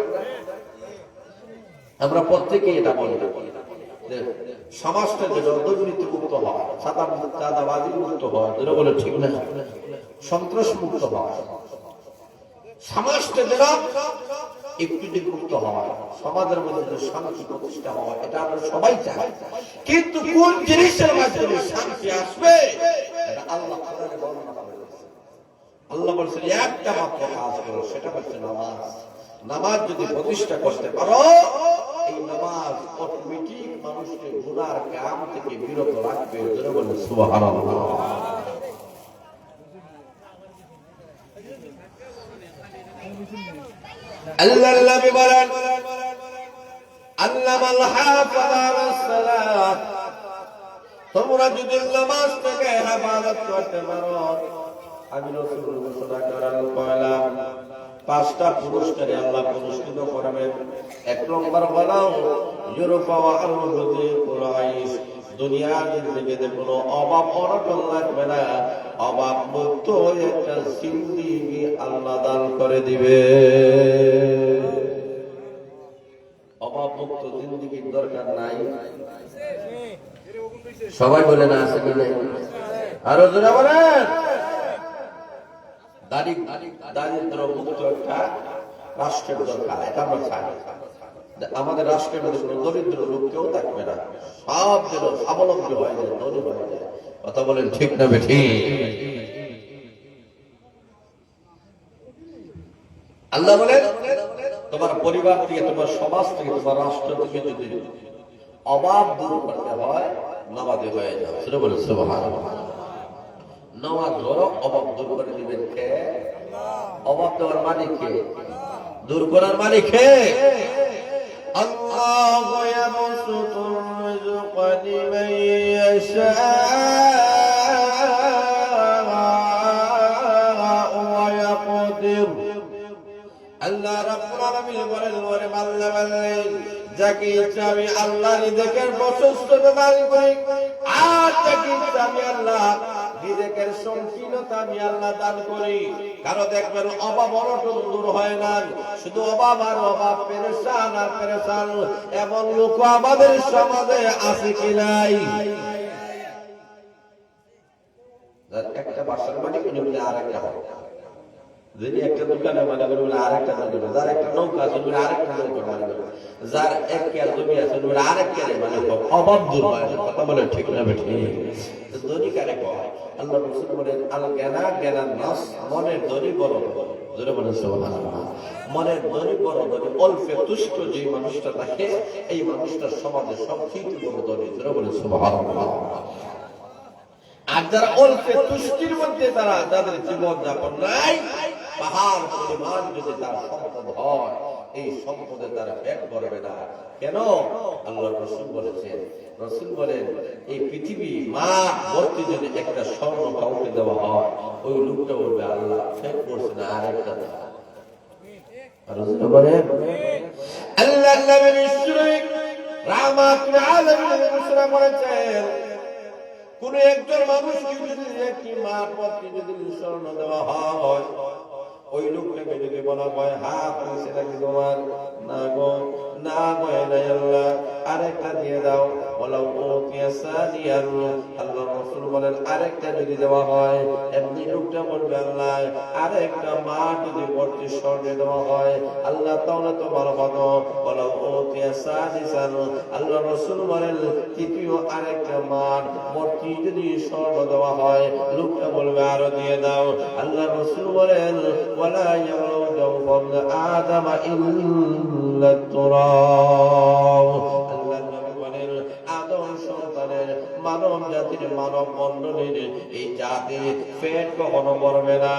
আমরা প্রত্যেকেই এটা বলি, সমাজটা যেন দুর্নীতি মুক্ত হয়, চাঁদাবাজি মুক্ত হয়, যেটা বলে ঠিক না, সন্ত্রাস মুক্ত হয়, সমাজটা যেন একটু মুক্ত হয়, সমাজের মধ্যে শান্তি প্রতিষ্ঠা হয়, এটা আমরা সবাই চাই। কিন্তু কোন জিনিসের মাধ্যমে শান্তি আসবে, এটা আল্লাহ আল্লাহ বলছেন, একটা মাত্র কাজ করো, সেটা হচ্ছে নামাজ। নামাজ যদি প্রতিষ্ঠা করতে পারো, এই নামাজ অটোমেটিক মানুষকে গুনার কাম থেকে বিরত রাখবে। যারা বলে সুবহানাল্লাহ। আল্লাহ নবী বলেন, আল্লামাল হাফিজ আলাস সালাত, তোমরা যদি নামাজ থেকে হেফাজত করতে পারো, আমি রাসূল ঘোষণা করলাম 5টা পুরস্কারে আল্লাহ পুরস্কৃত করবেন। 1 নম্বর হলো ইউরোপা আল-হুদি কুরাইশ, দুনিয়ার জিন্দেগিতে কোনো অভাব অনটন লাগবে না, অভাব মুক্ত একটা জিন্দেগি আল্লাহ দান করে দিবে। অভাব মুক্ত জিন্দেগির দরকার নাই? সবাই বলে না আছে কি নাই? আরো জোরে বলেন। দারিদ্র মুক্ত একটা রাষ্ট্রের দরকার, এটা আমরা চাই। আমাদের রাষ্ট্রের মধ্যে কোনো দরিদ্র লোক কেউ থাকবে না, সব যেন স্বাবলম্বী হয়ে যায়, ধনী হয়ে যায়। কথা বলেন ঠিক না বেঠিক? আল্লাহ বলেন, তোমার পরিবার থেকে, তোমার সমাজ থেকে, তোমার রাষ্ট্র থেকে যদি অভাব দূর করতে হয়, নামাজে হয়ে যাও। সেটা বলে সুবহানাল্লাহ। নামাজ হলো অভাব দূর করে দিবেন কে? অভাব দেওয়ার মালিক কে? দূর করার মালিক কে? আল্লাহু ইয়াবসুতুর রিজকা লিমান ইয়াশা ওয়া ইয়াকদির। আল্লাহ রাব্বুল আলামিন বলেন, ওরে বান্দা বান্দী, যাকে ইচ্ছা আমি আল্লাহ রিজকের প্রশস্ত দান করি, আর যাকে ইচ্ছা আমি আল্লাহ রিজকের সংকীর্ণতা আমি আল্লাহ দান করি। কারো দেখবেন অভাব অনটন দূর হয় না, শুধু অভাব আর অভাব, পেরেশান আর পেরেশান। এমন লোক আমাদের সমাজে আছে কি নাই? একটা বাসার মালিক উনি বলে আর একটা হবে, যদি একটা দোকানে মানে বলে আর একটা মানে, যার একটা নৌকা আছে বলে আর একটা নৌকা মানে, যার এক কেয়ার জমি আছে বলে আর এক কেয়ারে মানে। অভাব দূর হয় না, কথা বলে ঠিক না বেঠিক? ধনী কারে কয়? আল্লাহ রাসূল বলেন, আল জ্ঞানা জ্ঞানান নাস, মনের ধনী বড় বড়। জোরে বলেন সুবহানাল্লাহ। মনের ধনী বড় ধনী, অল্পে তুষ্ট যে মানুষটা থাকে, এই মানুষটার সমাজে সবচেয়ে বড় ধনী। জোরে বলেন সুবহানাল্লাহ। আর যারা অল্পে তুষ্টির মধ্যে তারা যাদের জীবন যাপন নাই, পাহাড় পরিমাণ যদি তার সম্পদ হয়, এই সম্পদে তার পেট ভরবে না। কেন? আল্লাহ রাসূল বলেছেন, রাসূল বলেন, এই পৃথিবী মা ভর্তি যদি একটা স্বর্ণ কাউকে দেওয়া হয়, ওই লোকটা বলবে আল্লাহ পেট ভরছে না, আরেকটা দেওয়া। রাসূল বলেন, আল্লাহর নবী মুশরিক রাহমাতুল আলামিন মুসলমান বলেছেন, কোন একজন মানুষকে যদি একটি মার পক্ষে যদি স্বর্ণ দেওয়া হয়, ওই লোকটাকে যদি বলা হয়, হাত সেটা কি তোমার? না গো, না গো, আল্লাহ আরেকটা দিয়ে দাও। বলো ও কিয়াসাদিয়ান। আল্লাহ রাসূল বলেন, আরেকটা যদি দেওয়া হয়, এমনি লোকটা বলবে আল্লাহ আরেকটা মা যদি ভর্তি স্বর্ণে দেওয়া হয়, আল্লাহ তাহলে তো ভালো হতো। বলো ও কিয়াসাদিসান। আল্লাহ রাসূল বলেন, তৃতীয় আরেকটা মার ভর্তি যদি স্বর্ণ দেওয়া হয়, লোকটা বলবে আরো দিয়ে দাও। আল্লাহ রাসূল বলেন, ওয়ালা ইয়াউদু ফাদল আদামা ইল্লা তুরাব। আল্লাহ নবী বলেন, আদম সন্তানের, মানব জাতির, মানব মণ্ডলীর এই জাতির পেট কখনো ভরবে না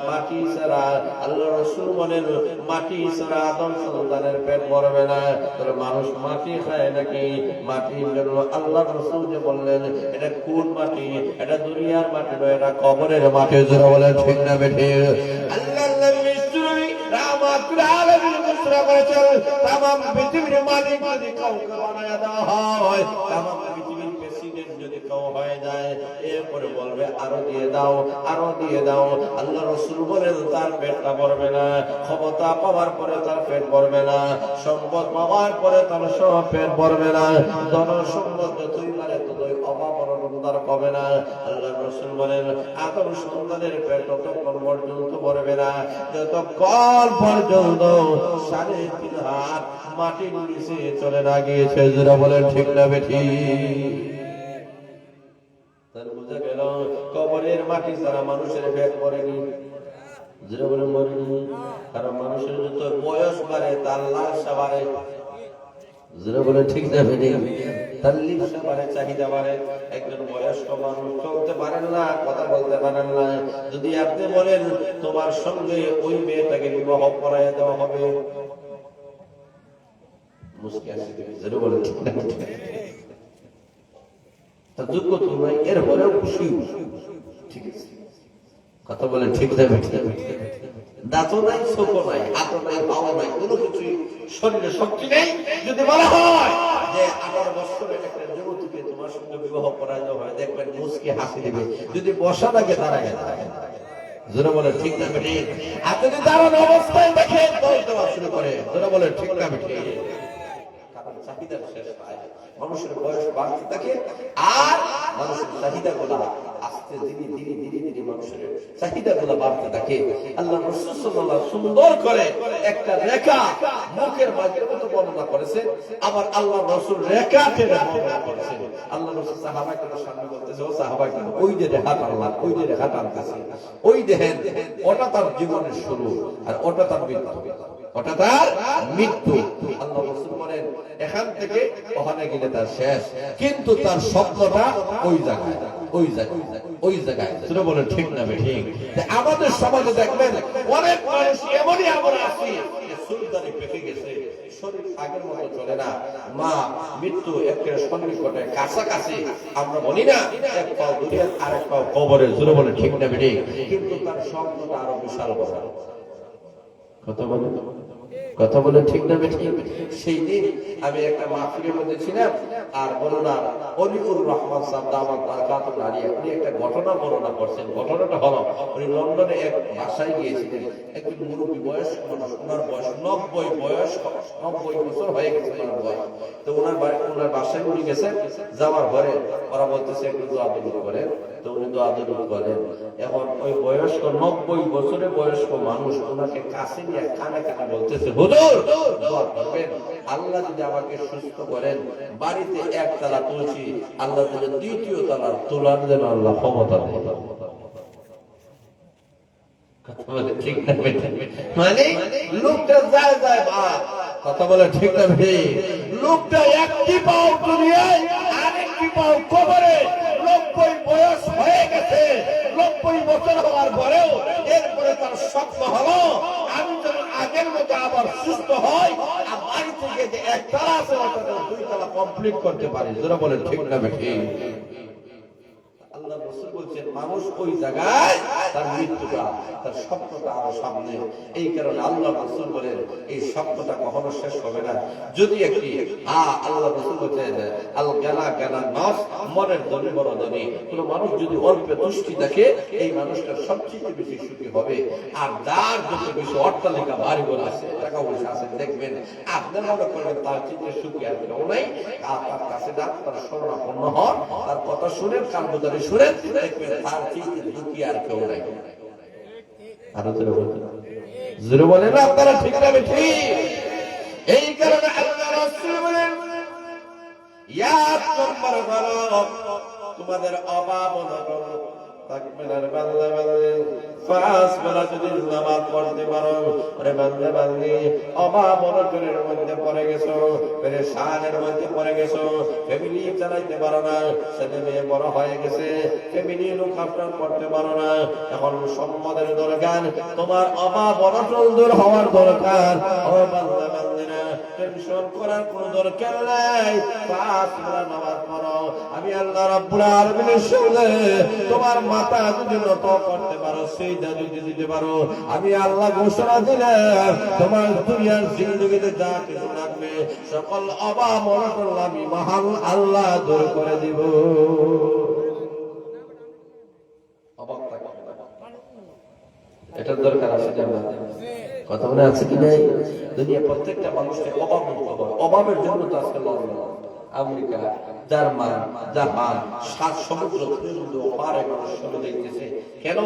মাটি ছাড়া। আল্লাহ রাসূল বলেন, মাটি ছাড়া আদম সন্তানের পেট ভরবে না। তাহলে মানুষ মাটি খায় নাকি? মাটির জন্য আল্লাহ রাসূল যে বললেন, এটা কোন মাটি? এটা দুনিয়ার মাটি নয়, এটা কবরের মাটি। যারা বলেন ঠিক না বেঠিক? আল্লাহ নবী রাহমাতুল আলামিন মুসলমান বলেছেন, তামাম পৃথিবীর মালিক যদি কাউকে বানায়া দেওয়া হয়, তামাম পৃথিবীর প্রেসিডেন্ট যদি কেউ হয়ে যায়, এরপরে বলবে আরো দিয়ে দাও, আরো দিয়ে দাও। আল্লাহ রাসূল বলেন, তার পেটটা ভরবে না। ক্ষমতা পাওয়ার পরে তার পেট ভরবে না, সম্পদ পাওয়ার পরে তার সব পেট ভরবে না। ধন সম্পদ যতই বাড়ে ততই অভাব অনটন তার পাবে না। আল্লাহ রাসূল বলেন, আদম সন্তানের পেট ততক্ষণ পর্যন্ত ভরবে না যতক্ষণ পর্যন্ত 3.5 হাত মাটির নিচে চলে না গিয়েছে। যারা বলেন ঠিক না বেঠিক? তার বোঝা গেল কবরের মাটি ছাড়া মানুষের পেট ভরেনি। যারা বলেন মরেনি। কারণ মানুষের যত বয়স বাড়ে তার লালসা বাড়ে। যারা বলেন ঠিক না বেঠিক? তার লিপসা বাড়ে, চাহিদা বাড়ে। একজন বয়স্ক মানুষ চলতে পারেন না, কথা বলতে পারেন না, যদি আপনি বলেন তোমার সঙ্গে ওই মেয়েটাকে বিবাহ করাইয়া দেওয়া হবে, মুশকিল আসে। যারা বলেন ঠিক না বেঠিক? তার যোগ্যতা নাই, এরপরেও খুশি। ঠিক আছে, কথা বলেন ঠিক না বেঠিক? দাঁতও নাই, চোখও নাই, হাতও নাই, পাও নাই, কোনো কিছুই শরীরে শক্তি নেই। যদি বলা হয় যে 18 বছরের একটা যুবতীকে তোমার সঙ্গে বিবাহ করানো হয়, দেখবেন মুচকি হাসি দিবে। যদি বসা লাগে দাঁড়ায় দাঁড়ায়। যারা বলে ঠিক না বেঠিক? আর যদি দাঁড়ানো অবস্থায় দেখে দৌড় দেওয়া শুরু করে। যারা বলে ঠিক না বেঠিক? কারণ চাহিদার শেষ পায়। মানুষের বয়স বাড়তে থাকে আর মানুষের চাহিদা গুলা আস্তে ধীরে ধীরে ধীরে ধীরে মানুষের চাহিদা গুলা বাড়তে থাকে। আল্লাহ রাসূল সাল্লাল্লাহু আলাইহি ওয়াসাল্লাম সুন্দর করে একটা রেখা মুখের মাঝের মতো বর্ণনা করেছেন, আবার আল্লাহ রাসূল রেখা টেনে বর্ণনা করেছেন। আল্লাহ রাসূল সাহাবাকে সামনে বলতেছে, ও সাহাবাকে, ওই যে রেখা আল্লাহ, ওই যে রেখা টানতেছে, ওই দেখেন, ওটা তার জীবনের শুরু আর ওটা তার মৃত্যু। ওটা তার মৃত্যু। আল্লাহ রাসূল বলেন এখান থেকে ওখানে গেলে তার শেষ, কিন্তু তার স্বপ্নটা ওই জায়গায়, ওই জায়গায়, ওই জায়গায়। সেটা বলেন ঠিক না ঠিক? আমাদের সমাজে দেখবেন অনেক মানুষ এমনই আমরা আছি, সুলতানি পেকে গেছে, শরীর আগের মতো চলে না, মা মৃত্যু একের সন্নিকটে কাছাকাছি, আমরা বলি না এক পাও দুনিয়ার আর এক পাও কবরে। জোরে বলে ঠিক না ঠিক? কিন্তু তার স্বপ্নটা আরো বিশাল বড়। কথা বলে ঠিক না ঠিক? সেই দিন আমি একটা মাহফিলের মধ্যে ছিলাম, আর বলনা অলিউর রহমান সাহেব দামাত বারাকাতুহু আলাইহি উনি একটা ঘটনা বর্ণনা করছেন। ঘটনাটা হলো উনি লন্ডনে এক বাসায় গিয়েছিলেন, একজন মুরব্বী বয়স, ওনার বয়স 90 বছর হয়ে গেছে ওনার বয়স। তো ওনার বাসায় উনি গেছেন, যাওয়ার পরে ওরা বলতেছে একটু দোয়া দরুদ করেন। তো উনি দোয়া দরুদ করেন। এখন ওই বয়স্ক 90 বছরের বয়স্ক মানুষ ওনাকে কাছে নিয়ে কানে কানে বলতেছে, হুজুর দোয়া করবেন, আল্লাহ যদি আমাকে সুস্থ করেন, বাড়িতে একতলা তুলছি, আল্লাহ যদি দ্বিতীয় তলা তোলার জন্য আল্লাহ ক্ষমতা দেন। ঠিক না মানে লোকটা যায় যায় বা কথা বলে ঠিক না ভাই? লোকটা একটি পাও দুনিয়ায় আরেকটি পাও কবরে, 90 বয়স হয়ে গেছে, 90 বছর হওয়ার পরেও এরপরে তার স্বপ্ন হলো আমি যেন আগের মতো আবার সুস্থ হয়, আর বাড়ি থেকে যে একতলা আছে ওটা 2 তলা কমপ্লিট করতে পারি। যারা বলেন ঠিক না ভাই? আল্লাহ রাসূল বলেন মানুষ ওই জায়গায় তার মৃত্যুটা, তার স্বপ্নটা আরো সামনে। এই কারণে আল্লাহ রাসূল বলেন এই স্বপ্নটা কখনো শেষ হবে না। যদি একটি আল্লাহ রাসূল বলেন আল গানা গানা নাস, মনের ধনী বড় ধনী। কোন মানুষ যদি অল্পে তুষ্টি দেখে এই মানুষটা সবচেয়ে বেশি সুখী হবে। আর যার যত বেশি অট্টালিকা বাড়ি ঘর আছে, টাকা পয়সা আছে, দেখবেন আপনার মনে করবেন তার চিন্তা সুখী আর কেউ নাই। তার কাছে যান, তার শরণাপন্ন হন, তার কথা শুনেন, কানবোদারি শুনেন, দেখবেন তার চিন্তা দুঃখী আর কেউ নাই। আরো জোরে বলেন না আপনারা ঠিক না ঠিক? এই কারণে আল্লাহ রাসূল বলেন তোমাদের অভাব অনটন থাকবে না বান্দা বান্দী, পাঁচ বেলা যদি নামাজ পড়তে পারো, আরে বান্দা বান্দী অভাব অনটনের মধ্যে পড়ে গেছো, পেরেশানের মধ্যে পড়ে গেছো, ফ্যামিলি চালাইতে পারো না, ছেলে মেয়ে বড় হয়ে গেছে, ফ্যামিলি লোক আপনার করতে পারো না, এখন সম্পদের দরকার, তোমার অভাব অনটন দূর হওয়ার দরকার। ও বান্দা বান্দীরা টেনশন করার কোনো দরকার নাই, পাঁচ বেলা নামাজ পড়ো। আমি আল্লাহ রাব্বুল আলামিনের সামনে তোমার মাথা যদি নত করতে পারো, সিজদা যদি দিতে পারো, আমি আল্লাহ ঘোষণা দিলাম তোমার দুনিয়ার জিন্দেগিতে যা কিছু লাগবে সকল অভাব অনটন আমি মহান আল্লাহ দূর করে দিব। এটার দরকার আছে জান্নাতে। কথা মনে আছে কি নাই? দুনিয়া প্রত্যেকটা মানুষকে অভাব মুক্ত করে। অভাবের জন্য তো আজকে লড়াই, আমেরিকা, জার্মান, জাপান, 7 সমুদ্র পারে মানুষ চলে যাইতেছে। কেন?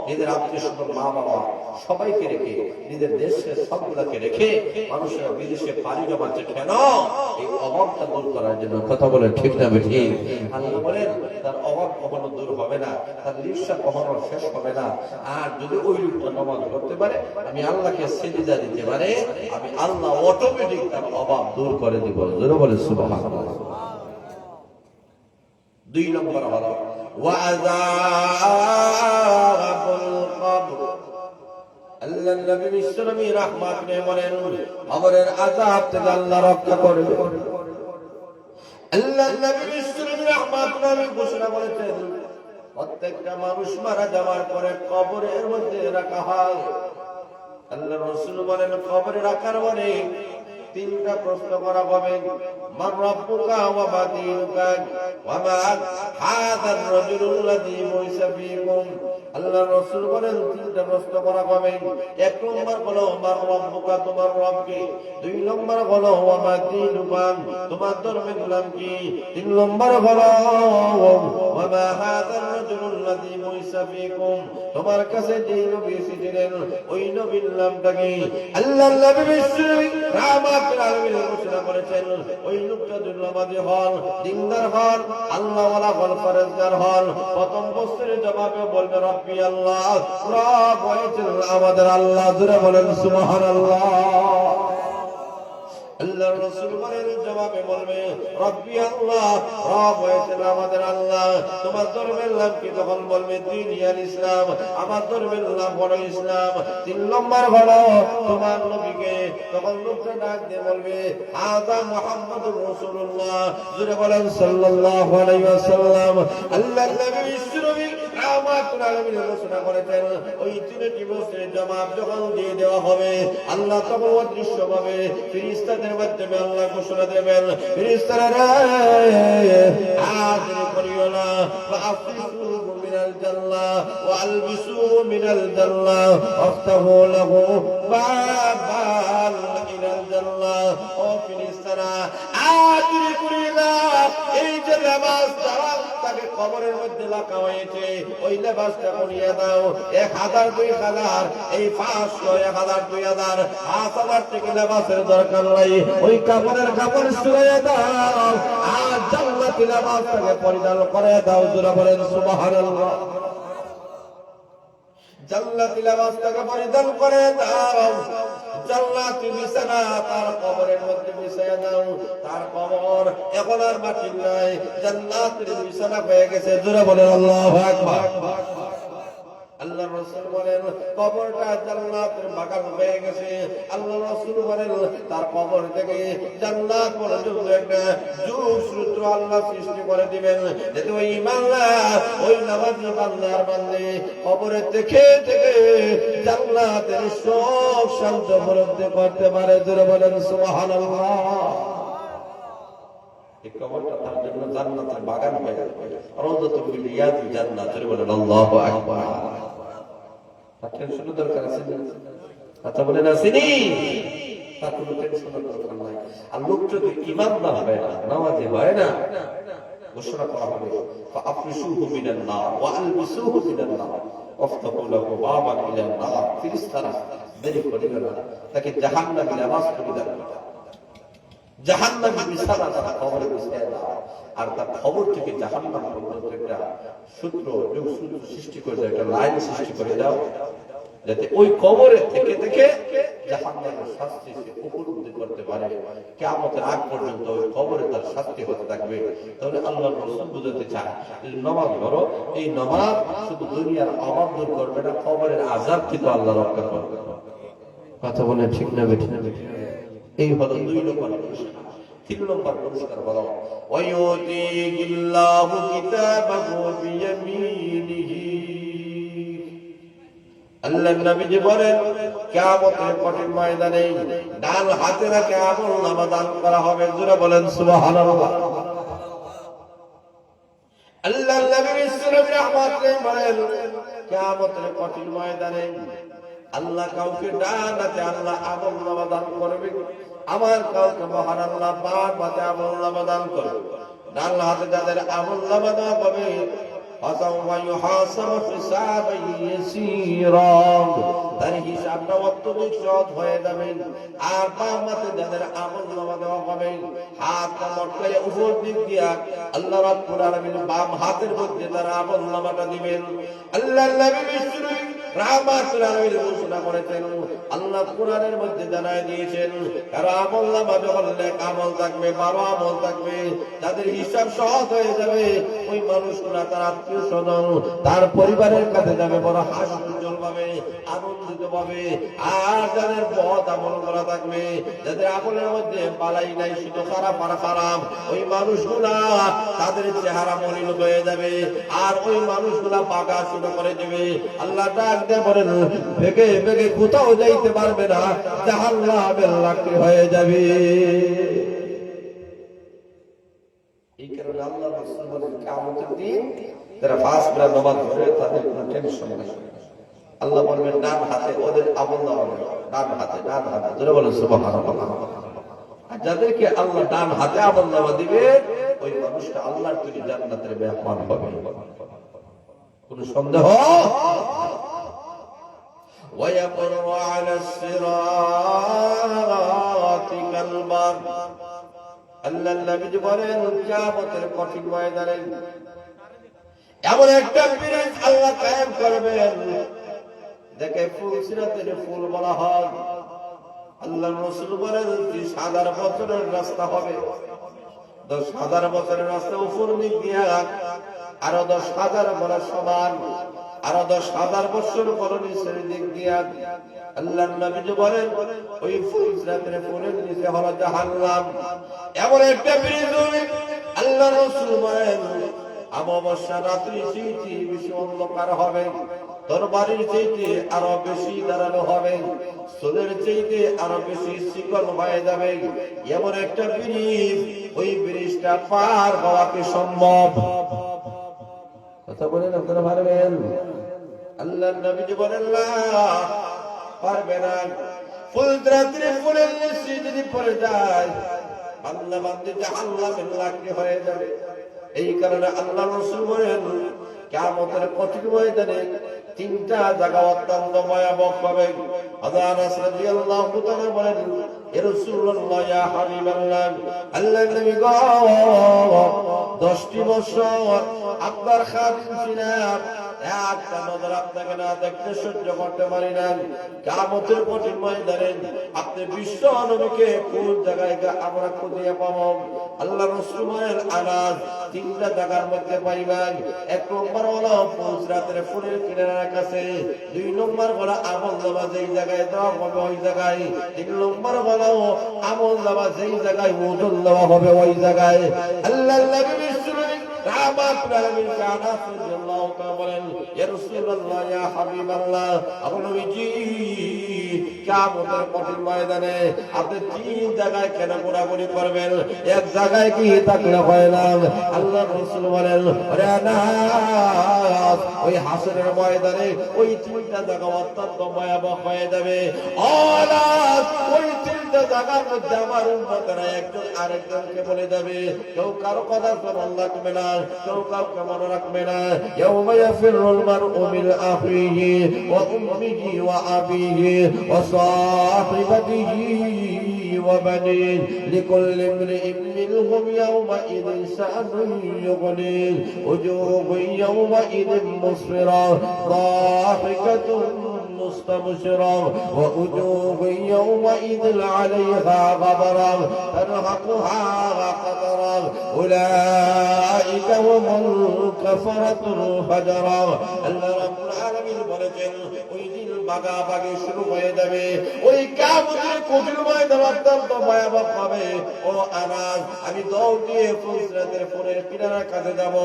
নিজের আত্মীয় স্বজন, মা বাবা সবাইকে রেখে, নিজের দেশকে সবগুলাকে রেখে মানুষেরা বিদেশে পাড়ি জমাচ্ছে। কেন? এই অভাবটা দূর করার জন্য। কথা বলেন ঠিক না ঠিক? আল্লাহ বলেন তার অভাব কখনো দূর হবে না, তার নিঃশ্বাস কখনো শেষ হবে না। আর যদি ওই লোকটা নামাজ করতে পারে, আমি আল্লাহকে সিজদা দিতে পারে, আমি আল্লাহ অটোমেটিক তার অভাব দূর করে দিব। জোরে বলে সুবহানাল্লাহ। 2 নম্বর হলো ওয়াযাবুল কবর। আল্লাহ নবী বিশ্বনবী রাহমাতুল্লাহ বলেন কবরের আযাব থেকে আল্লাহ রক্ষা করবে। আল্লাহ নবী বিশ্বনবী রাহমাতুল্লাহ ঘোষণা করেছেন প্রত্যেকটা মানুষ মারা যাওয়ার পরে কবরের মধ্যে রাখা হয়। আল্লাহ রাসূল বলেন কবরে রাখার পরে 3টা প্রশ্ন করা হবে, মান রাব্বুকা ওয়া মা দীনুকা ওয়া মা হাযার রাজুলুল্লাযী বুইসা ফীকুম। আল্লাহ রাসূল বলেন 3টা প্রশ্ন করা হবে। 1 নম্বর হলো মান রাব্বুকা, তোমার রব কে। 2 নম্বর হলো ওয়া মা দীনুকা, তোমার ধর্মের নাম কি। 3 নম্বর হলো ওয়া মা হাযার রাজুলুল্লাযী বুইসা ফীকুম, তোমার কাছে যে নবী এসেছিলেন ওই নবীর নামটা কি। আল্লাহ নবী বিশ্বনবী রাহমাতুল্লাহ আলাইহি ঘোষণা করেছেন ওই লোকটা যদি নামাজি হন, দিনদার হন, আল্লাহওয়ালা হন, পরেজগার হন, প্রথম প্রশ্নের জবাবে বলবে রব্বি রব্বি আল্লাহ, রব হয়েছেন আমাদের আল্লাহ। জোরে বলেন সুবহানাল্লাহ। আল্লাহর রাসূল বলেন, জবাবে বলবে রব্বি আল্লাহ, রব হয়েছেন আমাদের আল্লাহ। তোমার ধর্মের নাম কি? তখন বলবে দ্বীন ইসলাম, আমার ধর্মের নাম হলো ইসলাম। 3 নম্বর হলো তোমার নবীকে। তখন লোকটা ডাক দিয়ে বলবে আযা মুহাম্মাদুর রাসূলুল্লাহ। জোরে বলেন সাল্লাল্লাহু আলাইহি ওয়াসাল্লাম। আল্লাহর নবী বিশ্বনবী রাহমাতুল আলামিন ঘোষণা করেছেন, ওই 3টি প্রশ্নের জবাব যখন দিয়ে দেওয়া হবে, আল্লাহ তখন অদৃশ্যভাবে ফেরেশতাদের মাধ্যমে আল্লাহ ঘোষণা দেবেন, ফেরেশতারা আদেশ করিও না, ফাআফিসু মিনাল জান্নাহ ওয়া আলবিসু মিনাল জান্নাহ ওয়াফতাহু লাহু বাবাল ইলাল জান্নাহ। ও ফেরেশতারা আদেশ করিও না, এই যে লেবাস তাকে কবরের মধ্যে রাখা হয়েছে, ওই লেবাসটা পরিয়ে দাও। 1000 2000 এই 500 1000 2000 5000 থেকে লেবাসের দরকার নাই, ওই কাপড়ের কাপড় সরিয়ে দাও আর জান্নাতি লেবাসটাকে পরিধান করে দাও। জোরে বলেন সুবহানাল্লাহ। জান্নাতি লেবাসটাকে পরিধান করে দাও, জান্নাতি বিছানা তার কবরের মধ্যে বিছায়া দাও। তার কবর এখন আর মাটি নাই, জান্নাতের বিছানা হয়ে গেছে। জোরে বলেন আল্লাহু আকবার। আল্লাহর রাসূল বলেন কবরটা জান্নাতের বাগান হয়ে গেছে। আল্লাহর রাসূল বলেন তার কবর থেকে জান্নাত পর্যন্ত একটা যোগসূত্র আল্লাহ সৃষ্টি করে দিবেন, যাতে ওই ইমানদার, ওই নামাজি বান্দার বান্দে কবরে থেকে থেকে জান্নাতের সুখ শান্ত উপলব্ধি করতে পারে। জোরে বলেন সুবহানাল্লাহ। এই কবরটা তার জন্য জান্নাতের বাগান হয়ে যাবে, রাউযাতুম মিন রিয়াদিল জান্নাহ। জোরে বলেন আল্লাহু আকবার। টেনশন দরকার আছে না? কথা বলেন আসেনি? তার কোনো টেনশন দরকার নাই। আর লোক যদি ঈমানদার হয় না, নামাজি হয় না, ঘোষণা করা হবে ফাআফরিসুহু মিনান নার ওয়া আলবিসুহু মিনান নার ওয়াফতাহু লাহু বাবান ইলান নার। ফেরেশতারা দেরি করিবে না, তাকে জাহান্নামী লেবাস পরিধান করবে, জাহান্নামী বিছানা তার কবরে বিছায়া দাও, আর তার খবর থেকে জাহান্নাম পর্যন্ত একটা সূত্র সৃষ্টি করে দাও, একটা লাইন সৃষ্টি করে দাও, যাতে ওই কবরে থেকে থেকে জাহান্নামের শাস্তি সে উপলব্ধি করতে পারে। কিয়ামতের আগ পর্যন্ত ওই কবরে তার শাস্তি হতে থাকবে। তাহলে আল্লাহর রাসূল বুঝাতে চায়, নামাজ ধরো, এই নামাজ শুধু দুনিয়ার অভাব দূর করবে না, কবরের আযাব থেকে আল্লাহ রক্ষা করবে। কথা বলে ঠিক না বেঠিক না? এই হলো 2 নম্বর পুরস্কার। 3 নম্বর পুরস্কার হলো ওয়ায়ুতিহিল্লাহু কিতাবাহু বিয়ামিনিহি। আল্লাহর নবী বলেন কিয়ামতের কঠিন ময়দানে ডান হাতে রাখে আমলনামা দান করা হবে। জোরে বলেন সুবহানাল্লাহ। আল্লাহর নবী সাল্লাল্লাহু আলাইহি ওয়াসাল্লাম বলেন কিয়ামতের কঠিন ময়দানে আল্লাহ কাউকে ডান হাতে আল্লাহ আমলনামা দান করবে, আমার কাউকে মহান আল্লাহ বাম হাতে আমলনামা দান করবে। ডান হাতে যাদের আমলনামা দেওয়া হবে তার হিসাবটা অত্যধিক সহজ হয়ে যাবে। আর বাম হাতে যাদের আমলনামা দেওয়া হবে, হাতটা মটকাইয়া উপর দিক দিয়া আল্লাহ রাব্বুল আলামিন বাম হাতের মধ্যে তার আমলনামাটা দিবেন। আল্লাহর নবী বিশ্বনবী রাহমাতুল আলামিন ঘোষণা করেছেন, আল্লাহ কোরআনের মধ্যে জানায় দিয়েছেন, কারো আমলনামা যখন নেক আমল থাকবে, ভালো আমল থাকবে, তাদের হিসাব সহজ হয়ে যাবে। ওই মানুষগুলা তার আত্মীয় স্বজন, তার পরিবারের কাছে যাবে বড় হাসি উজ্জ্বল ভাবে, আনন্দিত ভাবে। আর যাদের বদ আমল করা থাকবে, যাদের আমলের মধ্যে বালাই নাই, শুধু খারাপ আর খারাপ, ওই মানুষগুলা তাদের চেহারা মলিন হয়ে যাবে, আর ওই মানুষগুলা পাকা শুরু করে দেবে। আল্লাহ ডাক দিয়ে বলেন বেগে বেগে কোথাও যাইতে পারবে না, জাহান্নামের লাকড়ি হয়ে যাবে। এই কারণে আল্লাহ রাসূল বলেন কিয়ামতের দিন যারা পাঁচ বেলা নামাজ পড়ে তাদের কোনো টেনশন নেই। আল্লাহ বলবেন ডান হাতে ওদের আমলনামা দেবে, ডান হাতে, ডান হাতে। জোরে বলেন সুবহানাল্লাহ। আর যাদেরকে আল্লাহ ডান হাতে আমলনামা দিবে, ওই মানুষটা আল্লাহর তৈরি জান্নাতের মেহমান হবে, কোন সন্দেহ? ويمر على الصراط كالبر। আল্লাহর নবী বলেন কিয়ামতের কঠিন ময়দানে এমন একটা ব্রিজ আল্লাহ কায়েম করবেন, দেখে ফুলসিরাতের ফুল বলা হয়। আল্লাহ রাসূল বলেন 30,000 বছরের রাস্তা হবে। 10,000 বছরের রাস্তা উপর দিক দিয়া আরো 10,000 বছর সমান, আরো 10,000 বছর পর নিচের দিক দিয়া। আল্লাহর নবী বলেন ওই ফুলসিরাতের ফুলের নিচে হলো জাহান্নাম। এমন একটা ব্রিজ হবে। আল্লাহ রাসূল বলেন অমাবস্যা রাত্রি চাইতে বেশি অন্ধকার হবে, তোর বাড়ির চাইতে আরো বেশি দাঁড়ানো হবে, সোলের চাইতে আরো বেশি শিকল হয়ে যাবে। এমন একটা ব্রিজ, ওই ব্রিজটা পার হওয়া কি সম্ভব? কথা বলেন, আপনারা পারবেন? আল্লাহ নবী বলেন না, পারবে না। ফুল রাত্রি ফুলের নিচে যদি পড়ে যায়, আল্লাহ বান্দে জাহান্নামের লাকড়ি হয়ে যাবে। এই কারণে আল্লাহ রাসূল বলেন কিয়ামতের কঠিন ময়দানে 3টা জায়গা অত্যন্ত ভয়াবহ হবে। আনাস রাদিয়াল্লাহু তাআলা বলেন ইয়া রাসূলুল্লাহ ইয়া হাবিবাল্লাহ, আল্লাহর নবী গো 10টি বছর আপনার খাদিম ছিলাম, একটা নজর আপনাকে না দেখতে সহ্য করতে পারি না। কিয়ামতের কঠিন ময়দানে আপনি বিশ্ব নবীকে কোন জায়গায় আমরা খুঁজে পাবো? আল্লাহ রাসূল বলেন আনাস 3টা জায়গার মধ্যে পাইবেন। 1 নম্বর হলো ফুলসিরাতের ফুলের কিনারার কাছে, 2 নম্বর হলো আমলনামা যেই জায়গায় দেওয়া হবে ওই জায়গায়, 3 নম্বর হলো আমলনামা যেই জায়গায় ওজন দেওয়া হবে ওই জায়গায়। আল্লাহর নবী বিশ্বনবী রাহমাতুল আলামিন আনাস রাদিয়াল্লাহু তাআলা বলেন ইয়া রাসূলুল্লাহ ইয়া হাবিবাল্লাহ, আপনি নবীজি কিয়ামতের কঠিন ময়দানে আপনি 3 জায়গায় কেন ঘোরাঘুরি করবেন? এক জায়গায় কি থাকলে হয় না? আল্লাহ রাসূল বলেন ওরে আনাস, ওই হাসরের ময়দানে ওই 3টা জায়গা অত্যন্ত ভয়াবহ হয়ে যাবে। আনাস, ওই 3টা জায়গার মধ্যে আমার উম্মতেরা একজন আরেকজনকে বলে যাবে, কেউ কারো কথা স্মরণ রাখবে না, কেউ কাউকে মনে রাখবে না। ইয়াউমা ইয়াফিরুল মারউ মিন আখিহি ওয়া উম্মিহি ওয়া আবিহি ওয়া সাহিবাতিহি ওয়া বানিহি লিকুল্লি ইমরিইন মিনহুম ইয়াউমাইযিন শা'নুন يغنيه وجوه يومئذ مسفرة ضاحكة مستبشرة ووجوه يومئذ عليها غبرة ترهقها قترة أولئك هم الكفرة الفجرة الله رب العالمين বলেছেন ওই দিন ভাগাভাগি শুরু হয়ে যাবে। ওই কিয়ামতের কঠিন ময়দান অত্যন্ত ভয়াবহ হবে। ও আনাস, আমি দৌড় দিয়ে ফুলসিরাতের ফুলের কিনারার কাছে যাব,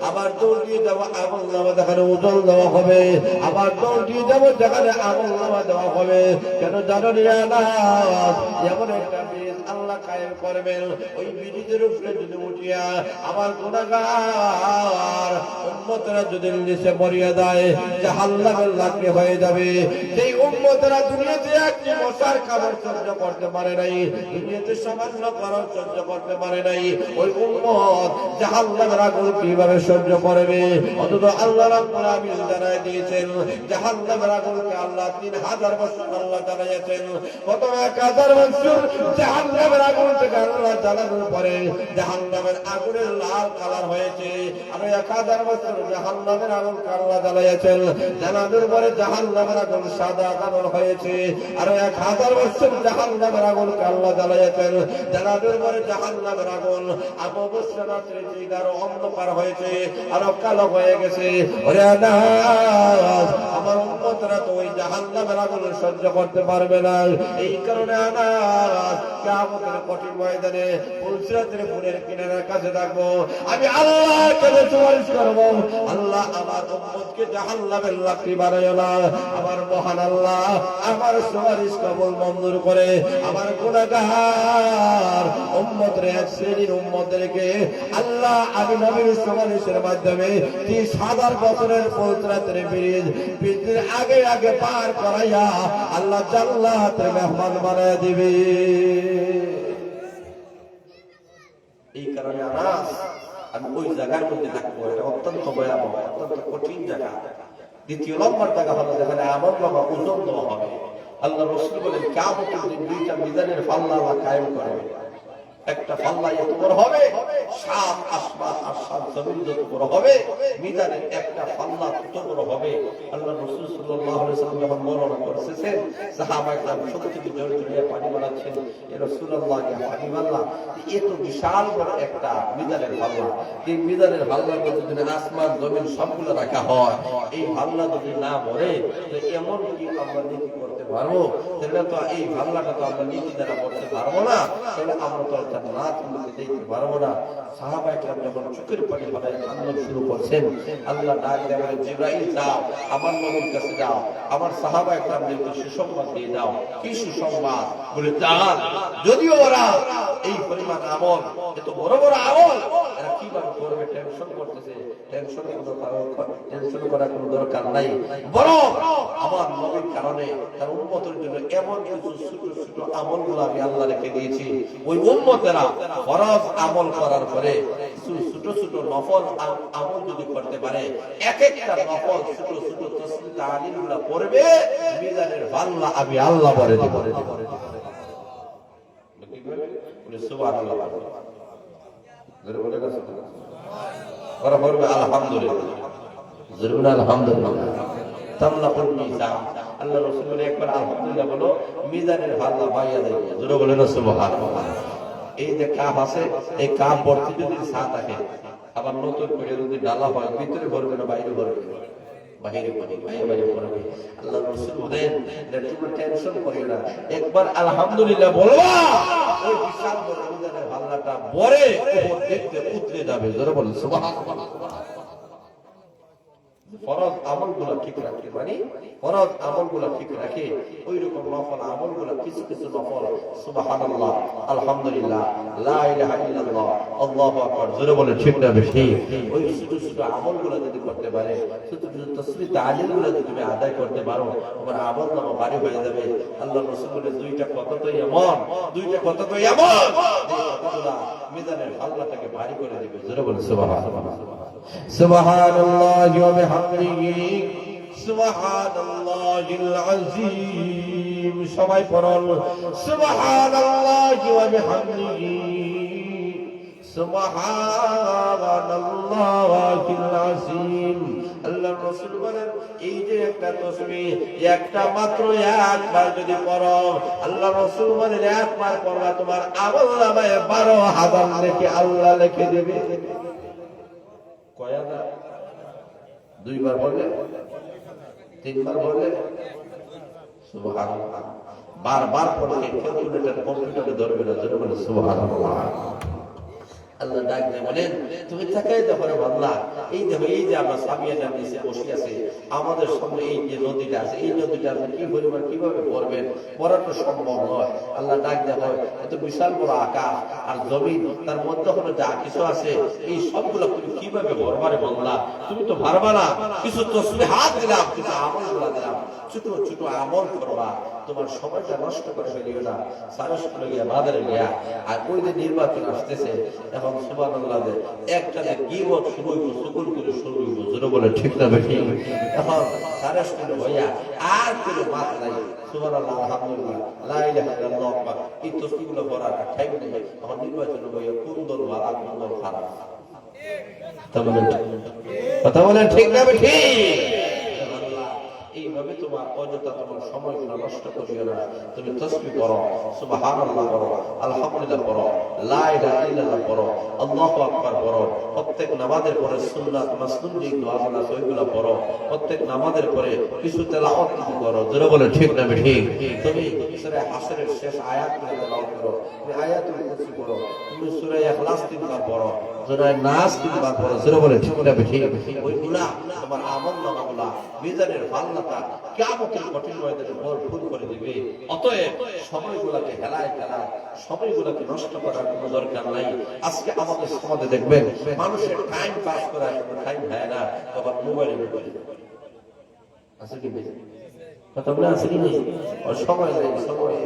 আবার দৌড় দিয়ে যাব আমলনামা যেখানে ওজন দেওয়া হবে, আবার দৌড় দিয়ে যাব যেখানে আমলনামা দেওয়া হবে। কেন জানো আনাস? এমন একটা ব্রিজ আল্লাহ কায়েম করবেন, ওই ব্রিজের উপরে যদি উঠিয়া আমার গুনাহগার উম্মতরা যদি নিচে মরিয়া যায় জাহান্নামের লাকড়ি হয়ে যাবে। যেই উম্মতরা দুনিয়াতে একটি মশার কামড় সহ্য করতে পারে নাই, দুনিয়াতে সামান্য কারণ সহ্য করতে পারে নাই, ওই উম্মত জাহান্নামের আগুন কিভাবে সহ্য করবে? অথচ আল্লাহ রাব্বুল আলামিন জানায় দিয়েছেন জাহান্নামের আগুনকে আল্লাহ 3000 বছর আল্লাহ জানাইয়াছেন। প্রথম 1000 বছর জাহান্নামের আগুন থেকে আল্লাহ জ্বালানোর পরে জাহান্নামের আগুনের লাল কালার হয়েছে, আর 1000 বছর জাহান্নামের আগুনকে আল্লাহ জ্বালাইয়াছেন, জ্বালানোর পরে জাহান্নামের আগুন সাদা কালার হয়েছে, আর 1000 বছর জাহান্নামের আগুনকে আল্লাহ জ্বালাইয়াছেন, জ্বালানোর পরে জাহান্নামের আগুন অমাবস্যা রাত্রে চিগার অন্ধকার হয়েছে, আর কালো হয়ে গেছে। ওরে আনাস, আমার উম্মতরা তো ওই জাহান্নামের আগুন সহ্য করতে পারবে না। এই কারণে আনাস কিয়ামতের কঠিন ময়দানে ফুলসিরাতের ফুলের কিনারার কাছে থাকবো, আমি আল্লাহর কাছে সুপারিশ করব, আল্লাহ আমার উম্মতকে জাহান্নামের লাকড়ি বানাইও না। আমার মহান আল্লাহ আমার সুপারিশ কবুল মঞ্জুর করে আমার গুনাহগার উম্মতের এক শ্রেণীর উম্মতদেরকে আল্লাহ আমি নবীর সুপারিশের মাধ্যমে 30,000 বছরের ফুলসিরাতের ব্রিজের আগে আগে পার করাইয়া আল্লাহ জান্নাতের মেহমান বানায় দিবে। এই কারণে আনাস আমি ওই জায়গার মধ্যে থাকবো, এটা অত্যন্ত ভয়াবহ, অত্যন্ত কঠিন জায়গা। দ্বিতীয় নম্বর জায়গা হলো যেখানে আমার বাবা ওজন দেওয়া হবে। আল্লাহ রাসূল বলেন কিয়ামতের দিন 2টা মিজানের পাল্লা আল্লাহ কায়েম করবে। একটা পাল্লা এত বড় হবে 7 আসমান আর 7 জমিন যত বড় হবে, মিজানের একটা পাল্লা তত বড় হবে। আল্লাহ রাসূল সাল্লাল্লাহু আলাইহি ওয়াসাল্লাম যখন বর্ণনা করেছেন, সাহাবায়ে কেরাম সব থেকে জোরে জোরে পানি মারাচ্ছেন, ইয়া রাসূলুল্লাহ, ইয়া হাবিবাল্লাহ, এত বিশাল বড় একটা মিজানের পাল্লা, এই মিজানের পাল্লার মধ্যে যদি আসমান জমিন সবগুলো রাখা হয়, এই পাল্লা যদি না ভরে তো এমন কি আমরা নীতি করতে পারবো? তাহলে তো এই পাল্লাটা তো আমরা নীতি দ্বারা করতে পারবো না, তাহলে আমরা তো জান্নাত দেখতে পারবো না। সাহাবায়ে কেরাম যখন চোখের পানি ফেলে কান্না শুরু করছেন, আল্লাহ ডাক দিয়ে বলেন, জিবরাইল যাও, আমার নবীর কাছে যাও, আমার সাহাবায়ে কেরামদেরকে সুসংবাদ দিয়ে দাও। কি সুসংবাদ? বলে যান, যদিও ওরা এই পরিমাণ আমল, এত বড় বড় আমল এরা কিভাবে করবে টেনশন করতেছে, টেনশন করার কোনো দরকার নাই, বরং আমার নবীর কারণে তার উম্মতের জন্য এমন কিছু ছোট ছোট আমলগুলো আমি আল্লাহ রেখে দিয়েছি, ওই উম্মতেরা ফরজ আমল করার পরে ছোট ছোট নফল আমল যদি করতে পারে, এক একটা নফল ছোট ছোট তাসবিহ তাহলিলগুলো পড়বে, মিজানের পাল্লা আমি আল্লাহ ভরে দেব। সুবহানাল্লাহ, ওরা বলবে আলহামদুলিল্লাহ, আলহামদুলিল্লাহ, তামলাকুল মিজান। আল্লাহ রাসূল বলে, একবার আলহামদুলিল্লাহ বলো, মিজানের পাল্লা বাইয়া দেবে। জোরে বলেন সুবহানাল্লাহ। এই যে কাপ আছে, এই কাপ ভর্তি যদি চা থাকে, আবার নতুন করে যদি ডালা হয়, ভিতরে ভরবে না বাইরে ভরবে? বাইরে ভরবে, বাইরে ভরবে। আল্লাহ রাসূল বলেন, তুমি টেনশন করিও না, একবার আলহামদুলিল্লাহ বলবা, ওই বিশাল বড় মিজানের পাল্লাটা ভরে উপর দেখতে উতরে যাবে। জোরে বলেন সুবহানাল্লাহ। ফরজ আমলগুলো ঠিক রাখে, মানে ফরজ আমলগুলো ঠিক রাখে, ওই রকম নফল আমলগুলো কিছু কিছু নফল, সুবহানাল্লাহ, আলহামদুলিল্লাহ, লা ইলাহা ইল্লাল্লাহ, আল্লাহু আকবার, জোরে বলে ঠিক না বেশি, ওই ছোট ছোট আমলগুলো যদি করতে পারে, ছোট ছোট তাসবিহ তাহলিলগুলো যদি তুমি আদায় করতে পারো, তোমার আমলনামা ভারী হয়ে যাবে। আল্লাহ রাসূল বলে, দুইটা কথা তো এমন, দুইটা কথা তো এমন, এই কথাগুলো মিজানের পাল্লাটাকে ভারী করে দিবে। জোরে বলে সুবহানাল্লাহ। সুবহানাল্লাহি ওয়া বিহামদিহি, সুবহানাল্লাহিল আযীম। সবাই পড়ুন, সুবহানাল্লাহি ওয়া বিহামদিহি, সুবহানাল্লাহিল আযীম। আল্লাহর রাসূল বলেন, এই যে একটা তাসবিহ, একটা মাত্র একবার যদি পড়ো, আল্লাহর রাসূল বলেন, একবার পড়বা তোমার আমলনামায় 12,000 নেকি আল্লাহ লিখে দেবে। কয়টা? দুইবার বলে, তিনবার বলে, সুবহানাল্লাহ। বারবার পড়লে ক্যালকুলেটর কম্পিউটারে ধরবে না। জোরে বলে সুবহানাল্লাহ। আল্লাহ ডাক দিয়ে বলেন, তুমি তাকাই দেখো রে বান্দা, এই দেখো, এই যে আমরা সামিয়ানার নিচে বসে আছি, আমাদের সামনে এই যে নদীটা আছে, এই নদীটা আপনি কি পরিমাণ কিভাবে পড়বেন? পড়া তো সম্ভব নয়। আল্লাহ ডাক দেখো, এত বিশাল বড় আকাশ আর জমিন, তার মধ্যে হলো যা কিছু আছে, এই সবগুলো তুমি কিভাবে ভরবারে বান্দা? তুমি তো পারবা না। কিছু তসবিহ হাত দিলাম, কিছু আমলগুলো দিলাম, ছোট ছোট আমল করবা, তোমার সময়টা নষ্ট করে ফেলিও না। সারস করে গিয়া বাজারে গিয়া, আর ওই যে নির্বাচন আসতেছে, এখন সুবহানাল্লাহ, একটা যে গীবত শুরু হইব, সুকুল করে শুরু হইব। জোরে বলে ঠিক না বেশি? এখন সারস করে হইয়া আর কোনো মাত নাই। সুবহানাল্লাহ, আলহামদুলিল্লাহ, লা ইলাহা ইল্লাল্লাহ, এই তসবিহগুলো পড়ার টাইম নেই। এখন নির্বাচন হইয়া কোন দল ভালো, কোন দল খারাপ। কথা বলেন ঠিক না বেশি? এইভাবে তোমার অযথা তোমার সময়গুলো নষ্ট করিও না। তুমি তাসবিহ করো, সুবহানাল্লাহ করো, আলহামদুলিল্লাহ করো, লা ইলাহা ইল্লাল্লাহ করো, আল্লাহু আকবার করো। প্রত্যেক নামাজের পরে সুন্নাত মাসনুন যে দোয়াগুলো আছে ওইগুলো পড়ো। প্রত্যেক নামাজের পরে কিছু তেলাওয়াত কিছু করো। জোরে বলে ঠিক না ঠিক? তুমি সূরা হাসরের শেষ আয়াতগুলো তেলাওয়াত করো, তুমি আয়াতুল কুরসি পড়ো, তুমি সূরা ইখলাস 3 বার পড়ো, সূরা নাস 3 বার পড়ো। জোরে বলে ঠিক না ঠিক? ওইগুলা তোমার আমলনামাগুলো মিজানের পাল্লাটা কিয়ামতের কঠিন ময়দানে ভরপুর করে দিবে। অতএব সময়গুলোকে হেলায় ফেলায়, সময়গুলোকে নষ্ট করার কোনো দরকার নাই। আজকে আমাদের সমাজে দেখবেন, মানুষের টাইম পাস করার কোনো টাইম হয় না, আবার মোবাইলে আছে কি নেই? কথা বলে আছে কি নেই? সময় নেই, সময়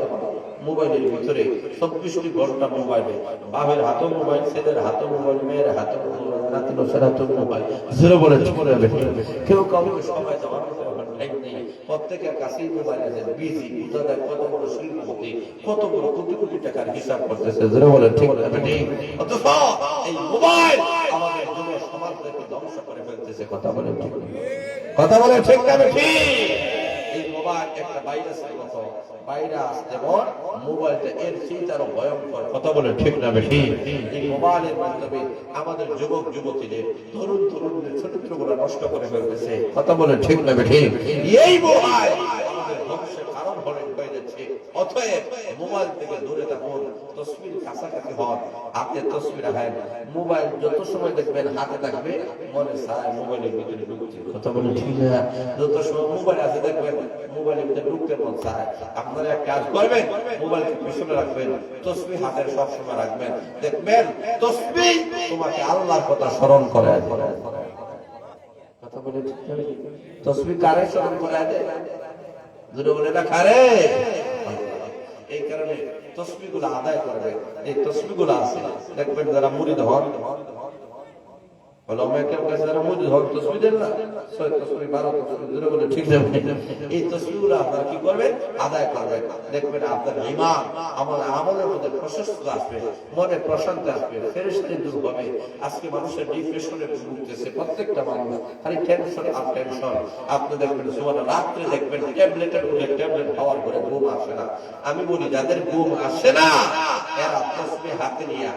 মোবাইলের ভিতরে 24 ঘন্টা মোবাইলে, বাপের হাতও মোবাইল, ছেলের হাতও মোবাইল, মেয়ের হাতও মোবাইল, নাতি-নাতির হাতও মোবাইল। জোরে বলে ঠিক না? কেউ কাউকে সময় দেওয়ার টাইম নেই। প্রত্যেকের কাছেই মোবাইল আছে, বিজি। বুঝা যায় কত বড় শিল্পপতি, কত বড় কোটি কোটি টাকার হিসাব করতেছে। জোরে বলে ঠিক না? অথচ এই মোবাইল আমাদের যুব সমাজকে ধ্বংস করে ফেলতেছে। কথা বলে ঠিক, কথা বলে ঠিক না বেশি? এই মোবাইল একটা ভাইরাসের মতো, ভাইরাস যেমন মোবাইলটা এর চেয়ে আরো ভয়ঙ্কর। কথা বলে ঠিক না বেশি? এই মোবাইলের মাধ্যমে আমাদের যুবক যুবতীদের, তরুণ তরুণদের চরিত্রগুলো নষ্ট করে ফেলতেছে। কথা বলে ঠিক না বেশি? এই মোবাইল আমাদের ধ্বংসের কারণ হয়ে যাচ্ছে। অতএব মোবাইল থেকে দূরে থাকুন, তসবির কাছাকাছি হন, হাতে তসবির রাখেন। মোবাইল যত সময় দেখবেন হাতে থাকবে, মনে চায় মোবাইলের ভিতরে ঢুকছে। কথা বলে ঠিক না? যত সময় মোবাইল হাতে দেখবেন, মোবাইলের ভিতরে ঢুকতে মন চায়। আপনারা এক কাজ করবেন, মোবাইলকে পিছনে রাখবেন, তসবি হাতের সব সময় রাখবেন। দেখবেন তসবি তোমাকে আল্লাহর কথা স্মরণ করে। কথা বলে ঠিক না? তসবি কারে স্মরণ করে দেয়? দুটো বলে না কারে? এই কারণে তসবি গুলো আদায় করবে। এই তসবি গুলো আছে, দেখবেন যারা মুরিদ হন, এই তসবিগুলো আপনারা কি করবেন? আদায় করবেন। দেখবেন আপনার ঈমান আমলের মধ্যে প্রশস্ত আসবে, মনে প্রশান্তি আসবে, ফেরেশতাই দূর হবে। আজকে মানুষের ডিপ্রেশনে ভুগতেছে, প্রত্যেকটা মানুষ খালি টেনশন আর টেনশন। আপনি দেখবেন সুবহানাল্লাহ, রাত্রে দেখবেন ট্যাবলেটের উপরে ট্যাবলেট খাওয়ার পরে ঘুম আসে না। আমি বলি যাদের ঘুম আসে না, এরা তসবিহ হাতে নিয়ে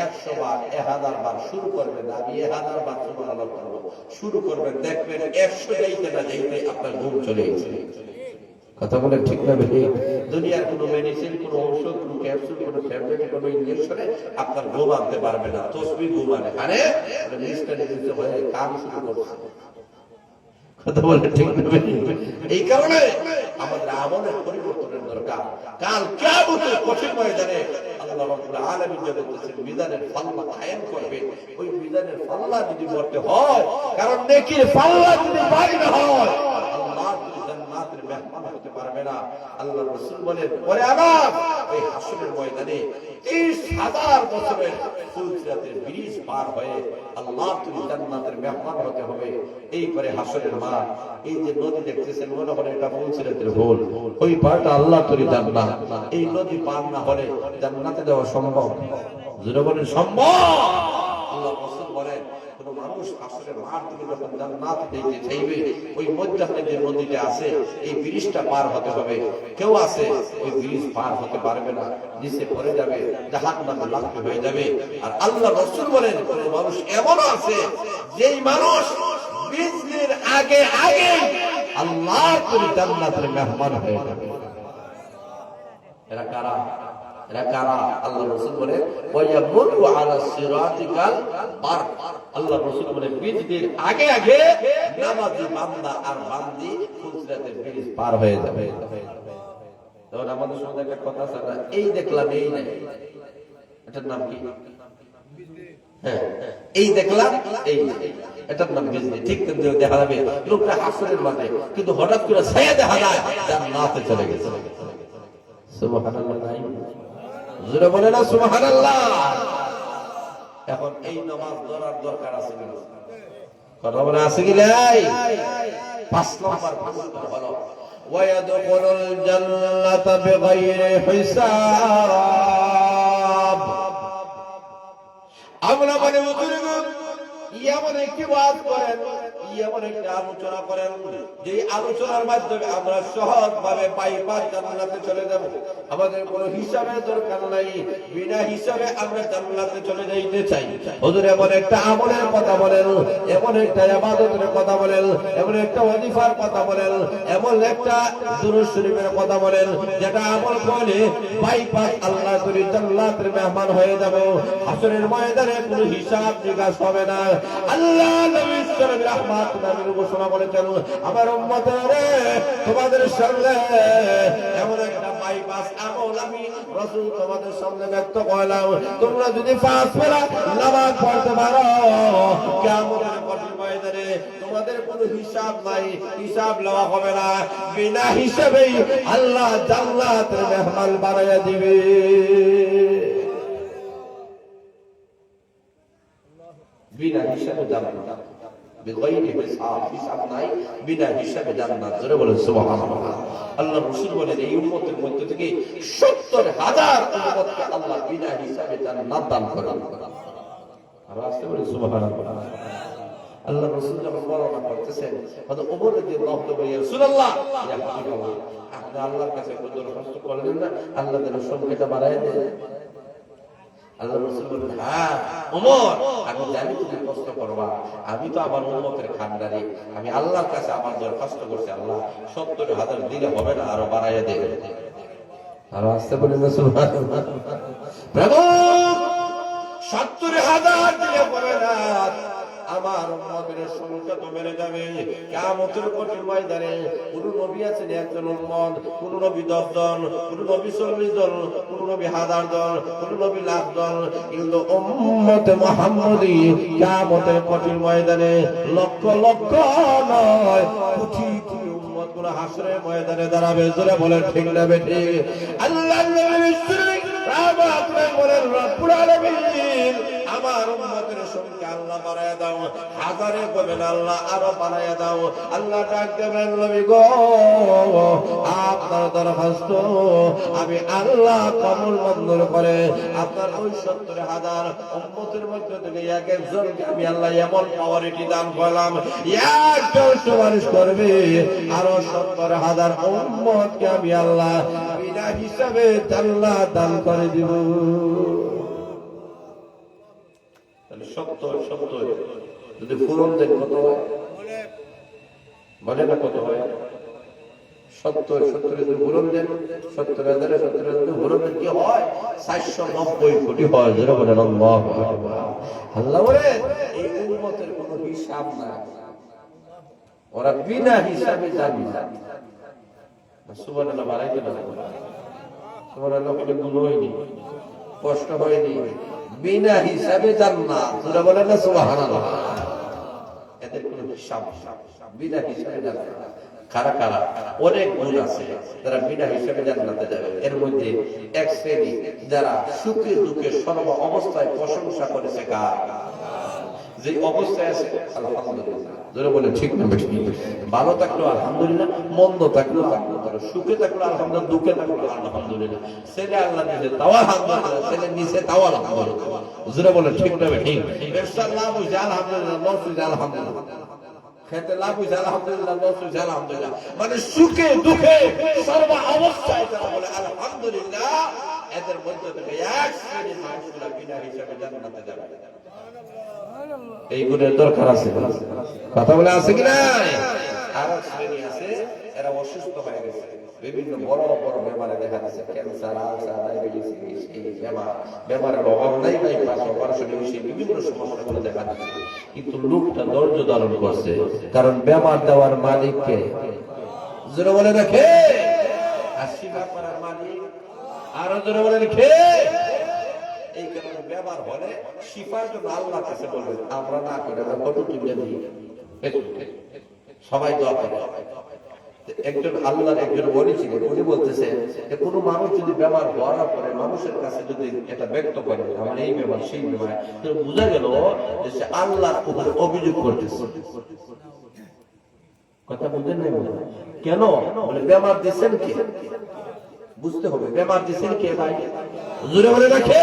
100 বার 1000 বার শুরু করবেন। আমি 1000 বার সুবহানাল্লাহ করব, শুরু করবেন, দেখবেন 100 যাইতে না যাইতে আপনার ঘুম চলে এসেছে। কথা বলে ঠিক না বেশি? দুনিয়ার কোনো মেডিসিন, কোনো ঔষধ, কোনো ক্যাপসুল, কোনো ট্যাবলেট, কোনো ইনজেকশনে আপনার ঘুম আনতে পারবে না। তসবিহ ঘুম আনে। আরে মিস্টার দিতে হয়ে কাম শুরু করছে। কথা বলে ঠিক না বেশি? এই কারণে আমাদের আমলের পরিবর্তনের দরকার। কাল কিয়ামতের কঠিন ময়দানে আল্লাহ রাব্বুল আলামিন যে বলতেছেন মিজানের পাল্লা কায়েম করবে, ওই মিজানের পাল্লা যদি মরতে হয়, কারণ নেকির পাল্লা যদি ভারী না হয়, আল্লাহ জান্নাতের মেহমান হতে পারবে না। আল্লাহ রাসূল বলেন, ওরে আমার এই হাসরের ময়দানে 30,000 বছরের ফুলসিরাতের ব্রিজ পার হয়ে আল্লাহ তুমি জান্নাতের মেহমান হতে হবে। এইপরে হাসরের মাঠ, এই যে নদী দেখতেছেন, মনে করে এটা ফুলসিরাতের হোল, ওই পারটা আল্লাহ তুমি জান্নাত। এই নদী পার না হলে জান্নাতে যাওয়া সম্ভব? জোরে বলেন সম্ভব? আল্লাহ রাসূল বলেন, কোন মানুষ হাসরের মাঠ থেকে যখন জান্নাত দেখতে চাইবে, ওই মধ্যখানে যে নদীটা আছে, এই ব্রিজটা পার হতে হবে। কেউ আছে ওই ব্রিজ পার হতে পারবে না, নিচে পড়ে যাবে, জাহান্নামে লাফতে হয়ে যাবে। আর আল্লাহ রাসূল বলেন, কোন মানুষ এমন আছে যেই মানুষ ব্রিজের আগে আগে আল্লাহর তুমি জান্নাতের মেহমান হয়ে যাবে। এরা কারা? এরা কারা? আল্লাহ রাসূল বলেন, ওয়ায়ামুরু আলা সিরাতিকাল পার। আল্লাহ রাসূল বলেন, ব্রিজের আগে আগে নামাজি বান্দা আর বান্দি ফুলসিরাতের ব্রিজ পার হয়ে যাবে। তখন আমাদের সঙ্গে একটা কথা আছে না, এই দেখলাম এই নাই, এটার নাম কি? হ্যাঁ, এই দেখলাম এই নাই, এটার নাম বিজলি। ঠিক কিন্তু দেখা যাবে লোকটা হাসরের মাঝে, কিন্তু হঠাৎ করে ছায়া দেখা যায় জান্নাতে চলে গেছে। সুবহানাল্লাহ নাই? জোরে বলে না সুবহানাল্লাহ? এখন এই নামাজ ধরার দরকার আছে কি? কথা বলে আছে কি নাই? 5 নম্বর হলো ওয়ায়াদখুলুল জান্নাতা বিগাইরি হিসাব। আমরা মানে বুজুর্গ এমন একটি ওয়াজ করেন, এমন একটি আলোচনা করেন, যে আলোচনার মাধ্যমে আমরা সহজ ভাবে বাইপাস জান্নাতে চলে যাব। আমাদের কোনো হিসাবের দরকার নাই, বিনা হিসাবে আমরা জান্নাতে চলে যাইতে চাই। হুজুর এমন একটা আমলের কথা বলেন, এমন একটা ইবাদতের কথা বলেন, এমন একটা ওয়াজিফার কথা বলেন, এমন একটা দুরূদ শরীফের কথা বলেন, যেটা আমল করলে বাইপাস আল্লাহ তুমি জান্নাতের মেহমান হয়ে যাব। হাসরের ময়দানে কোনো হিসাব নিকাশ হবে না। আল্লাহ নবী সাল্লাল্লাহু আলাইহি ওয়াসাল্লাম ঘোষণা করেছেন, আমার উম্মতেরা তোমাদের সামনে এমন একটা বাইপাস আমল আমি রাসূল তোমাদের সামনে ব্যক্ত করলাম, তোমরা যদি 5 বেলা নামাজ পড়তে পারো, কিয়ামতের কঠিন ময়দানে তোমাদের কোনো হিসাব নাই, হিসাব লওয়া হবে না। বিনা হিসাবেই আল্লাহ জান্নাতের মেহমান বানায়া দিবে। বিনা হিসাবে জান্নাত, বিগাইরি হিসাব, হিসাব নাই, বিনা হিসাবে জান্নাত। জোরে বলেন সুবহানাল্লাহ। আল্লাহ রাসূল বলেন, এই উম্মতের মধ্য থেকে 70,000 উম্মতকে আল্লাহ বিনা হিসাবে জান্নাত দান করেন। আর আসতে বলে সুবহানাল্লাহ। আল্লাহ রাসূল যখন বর্ণনা করতেছেন, হযরত ওমর রাদিয়াল্লাহু তাআলা বলেন, রাসূলুল্লাহ, ইয়া হাবিবাল্লাহ, আপনি আল্লাহর কাছে দরখাস্ত করলেন না আল্লাহ যেন সংখ্যাটা বাড়ায় দেন? আল্লাহ রাসূল বলেন, হ্যাঁ ওমর, আমি জানি তুমি কষ্ট করবা, আমি তো আমার উম্মতের খানদানি, আমি আল্লাহর কাছে আমার দরখাস্ত করছি, আল্লাহ ৭০,০০০ দিলে হবে না, আরো বাড়াইয়া দেন। আরো আসতে বলেন না সুবহানাল্লাহ। প্রভু ৭০,০০০ দিলে হবে না, আমার উম্মতের সংখ্যা তো বেড়ে যাবে। কিয়ামতের কঠিন ময়দানে কোন নবী আছেন একজন উম্মত, কোন নবী ১০ জন, কোন নবী ৪০ জন, কোন নবী ১০০০ জন, কোন নবী লাখ জন, কিন্তু উম্মতে মুহাম্মদী কিয়ামতের কঠিন ময়দানে লক্ষ লক্ষ নয়, কোটি কোটি উম্মত গুলো হাসরের ময়দানে দাঁড়াবে। জোরে বলেন ঠিক না বেঠিক? আল্লাহর নবী বিশ্বনবী রাহমাতুল্লাহ বলেন, রব্বুল আলামিন আমার উম্মতের সংখ্যা আল্লাহ বাড়ায়া দাও, হাজারে কবেন আল্লাহ আরো বাড়ায়া দাও। আল্লাহ ডাক দেবেন, নবী গো আপনার দরখাস্ত আমি আল্লাহ কবুল মঞ্জুর করে আপনার ওই ৭০,০০০ উম্মতের মধ্যে থেকে এক একজনকে আমি আল্লাহ এমন পাওয়ারিটি দান করলাম, একজন সুপারিশ করবে আরো ৭০,০০০ উম্মতকে আমি আল্লাহ বিনা হিসাবে আল্লাহ দান করে দিব। ৭০ যদি পূরণ দেন কত হয়? বলে না কত হয়? ৭০ যদি পূরণ দেন, ৭০,০০০ পূরণ দেন কি হয়? ৪৯০ কোটি হয়। যারা বলেন আল্লাহু আকবার। আল্লাহ বলে এই উম্মতের কোনো হিসাব নাই, ওরা বিনা হিসাবে জানি না। সুবহানাল্লাহ, বাড়াইতে না সুবহানাল্লাহ, কোনো গুণ হয়নি, কষ্ট হয়নি, বিনা হিসাবে জান্নাত। তোরা বলে না সুবহানাল্লাহ। এদের কোনো হিসাব, বিনা হিসাবে জান্নাত। কারা কারা? অনেক গুণ আছে যারা বিনা হিসাবে জান্নাতে যাবে। এর মধ্যে এক শ্রেণী যারা সুখে দুঃখে সর্ব অবস্থায় প্রশংসা করেছে কার? যে অবস্থায় আছে আলহামদুলিল্লাহ। যারা বলে ঠিক না বেঠিক? ভালো থাকলো আলহামদুলিল্লাহ, মন্দ থাকলো আলহামদুলিল্লাহ, সুখে থাকলো আলহামদুলিল্লাহ, দুঃখে থাকলো আলহামদুলিল্লাহ, ছেলে আল্লাহ দিয়েছে তাও আলহামদুলিল্লাহ, ছেলে নিচে তাও আলহামদুলিল্লাহ। যারা বলে ঠিক না বেঠিক? ব্যবসা লাভ হয়েছে আলহামদুলিল্লাহ, লস হয়েছে আলহামদুলিল্লাহ, খেতে লাভ হয়েছে আলহামদুলিল্লাহ, লস হয়েছে আলহামদুলিল্লাহ। মানে সুখে দুঃখে সর্ব অবস্থায় যারা বলে আলহামদুলিল্লাহ, এদের মধ্যে থেকে এক শ্রেণীর মানুষগুলা বিনা হিসাবে জান্নাতে যাবে। এই গুণের দরকার আছে, কথা বলে আছে কি নাই? আর এক শ্রেণী আছে, এরা অসুস্থ হয়ে গেছে, বিভিন্ন বড় বড় বেমারে দেখা যাচ্ছে, ক্যান্সার, আলসার, ডায়াবেটিস, এই বেমারের অভাব নাই, বাইপাস অপারেশন, বিভিন্ন সমস্যাগুলো দেখা যাচ্ছে, কিন্তু লোকটা ধৈর্য ধারণ করছে, কারণ বেমার দেওয়ার মালিককে জোরে বলে রাখে, আর শিফা করার মালিক আরো জোরে বলে রেখে। এই কারণে ব্যবহার হলে শিফার জন্য আল্লাহর কাছে বলবেন, আমরা না করে আমরা ফটো তুলে দিই, সবাই দোয়া করে। একজন আল্লাহর একজন ওলি ছিলেন, উনি বলতেছে যে কোনো মানুষ যদি ব্যবহার হওয়ার পরে মানুষের কাছে যদি এটা ব্যক্ত করে আমার এই ব্যাপার সেই ব্যাপার, তো বোঝা গেল যে সে আল্লাহর উপরে অভিযোগ করতেছে। কথা বুঝেন না? কেন বলে ব্যবহার দিচ্ছেন কি বুঝতে হবে, ব্যবহার দিচ্ছেন কে ভাই? জোরে বলে রাখে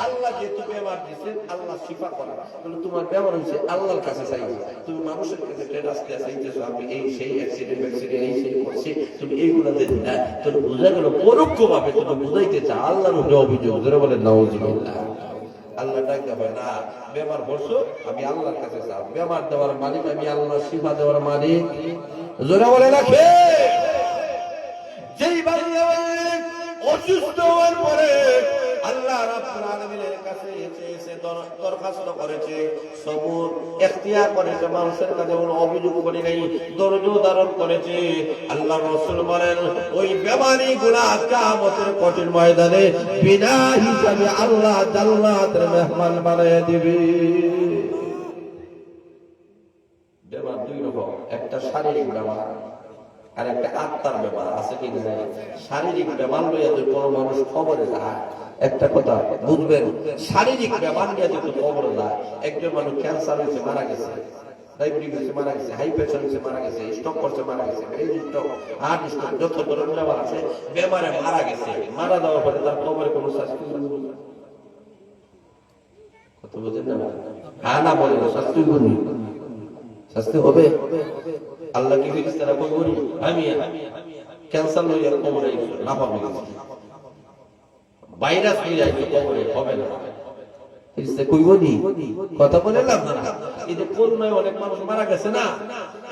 আল্লাহ যেহেতু ব্যবহার দিচ্ছেন, আল্লাহ শিফা করা, তাহলে তোমার ব্যবহার হচ্ছে আল্লাহর কাছে চাইবে। তুমি মানুষের কাছে রাস্তা চাইতেছো আমি এই সেই অ্যাক্সিডেন্ট এই সেই করছি, তুমি এইগুলো দিতে না, তাহলে বোঝা গেল পরোক্ষ ভাবে তুমি বুঝাইতে চা আল্লাহর উপরে অভিযোগ। জোরে বলে নাউজুবিল্লাহ। আল্লাহ ডাকতে হবে না, ব্যবহার করছো আমি আল্লাহর কাছে চাও, ব্যবহার দেওয়ার মালিক আমি আল্লাহ, শিফা দেওয়ার মালিক। জোরে বলে রাখে যেই বান্দা অসুস্থ হওয়ার পরে আল্লাহ রাব্বুল আলামিনের কাছে এসে দরখাস্ত করেছে, সবুর ইখতিয়ার করেছে, মানুষের কাছে কোনো অভিযোগ করে নাই, ধৈর্য ধারণ করেছে, আল্লাহ রাসূল বলেন ওই বেমানিগুলা কিয়ামতের কঠিন ময়দানে বিনা হিসাবে আল্লাহ জান্নাতের মেহমান বানিয়ে দিবে। বেমার দুই রকম, একটা শারীরিক বেমার আর একটা আত্মার ব্যাপার আছে কি না? শারীরিক ব্যাপার লইয়া যদি কোনো মানুষ খবরে যায়, একটা কথা বুঝবেন, শারীরিক ব্যাপার নিয়ে যদি খবরে যায়, একজন মানুষ ক্যান্সার হয়েছে মারা গেছে, ডায়াবেটিস হয়েছে মারা গেছে, হাই প্রেশার হয়েছে মারা গেছে, স্ট্রোক করছে মারা গেছে, ব্রেন স্ট্রোক, হার্ট স্ট্রোক, যত ধরনের ব্যাপার আছে, বেমারে মারা গেছে, মারা যাওয়ার পরে তার খবরে কোনো কথা বুঝেন না? হ্যাঁ না বলে শাস্তি করি, শাস্তি হবে। আল্লাহ কি ফেরেশতারা কই আমি ক্যান্সার লইয়া কবরে না পাবো, ভাইরাস হয়ে যায় কবরে হবে না, ফেরেশতা কইব নি? কথা বলে লাভ না। এই যে করোনায় অনেক মানুষ মারা গেছে না,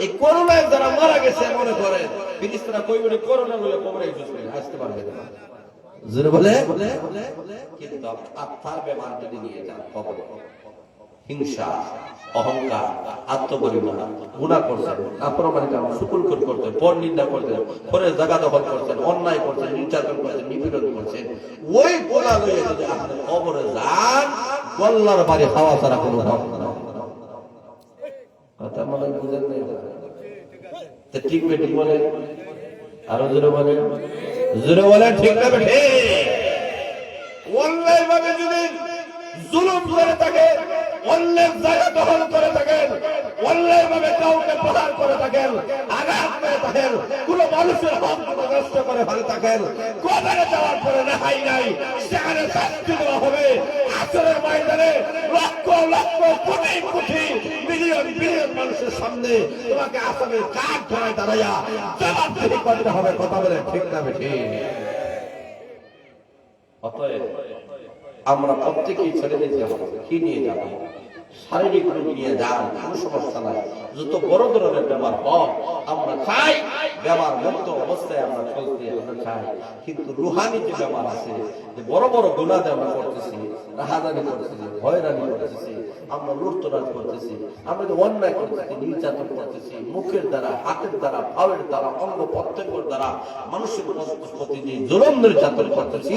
এই করোনায় যারা মারা গেছে মনে করেন ফেরেশতারা কইব নি করোনা লইয়া কবরে আসতে পারবে না, জোরে বলে। কিন্তু আত্মার বেমার যদি নিয়ে যান কবরে, হিংসা, অহংকার, আত্মপরিমাণ, গুনাহ করছেন, নাফরমানি শুকুর করতেন, পর নিন্দা করতেন, পরের জায়গা দখল করছেন, অন্যায় করছেন, নির্যাতন করছেন, নিপীড়ন করছেন, ওই গোলা লইয়া যদি আপনি কবরে যান, গল্লার বাড়ি খাওয়া ছাড়া কোনো ভাব না। কথা মনে বুঝেন নাই? ঠিক বেঠিক বলে, আরো জোরে বলে, জোরে বলে, ঠিক না বেঠিক? অন্যায় ভাবে যদি জুলুম করে থাকে, অন্যের জায়গা দখল করে থাকেন, অন্যায় ভাবে কাউকে প্রহার করে থাকেন, আঘাত করে থাকেন, কোন মানুষের হক নষ্ট করে ফেলে থাকেন, কবরে যাওয়ার পরে রেহাই নাই, সেখানে শাস্তি দেওয়া হবে। আসরের ময়দানে লক্ষ লক্ষ কোটি কোটি মিলিয়ন বিলিয়ন মানুষের সামনে তোমাকে আসামের কাঠ ধরায় দাঁড়াইয়া জবাবদিহি করতে হবে। কথা বলে ঠিক না বেঠিক? অতএব আমরা প্রত্যেকেই ছেড়ে দিতে হবে। কি নিয়ে যাবো? শারীরিক রোগ নিয়ে যান, কোনো সমস্যা নাই। যত বড় ধরনের বেমার হোক আমরা চাই বেমার মুক্ত অবস্থায় আমরা চলতে আমরা চাই। কিন্তু রুহানি যে বেমার আছে, যে বড় বড় গুনাহ আমরা করতেছি, রাহাজানি করতেছি, হয়রানি করতেছি, আমরা লুটতরাজ করতেছি, আমরা যে অন্যায় করতেছি, নির্যাতন করতেছি, মুখের দ্বারা, হাতের দ্বারা, পায়ের দ্বারা, অঙ্গ প্রত্যঙ্গের দ্বারা মানুষের প্রতি যে জুলুম নির্যাতন করতেছি,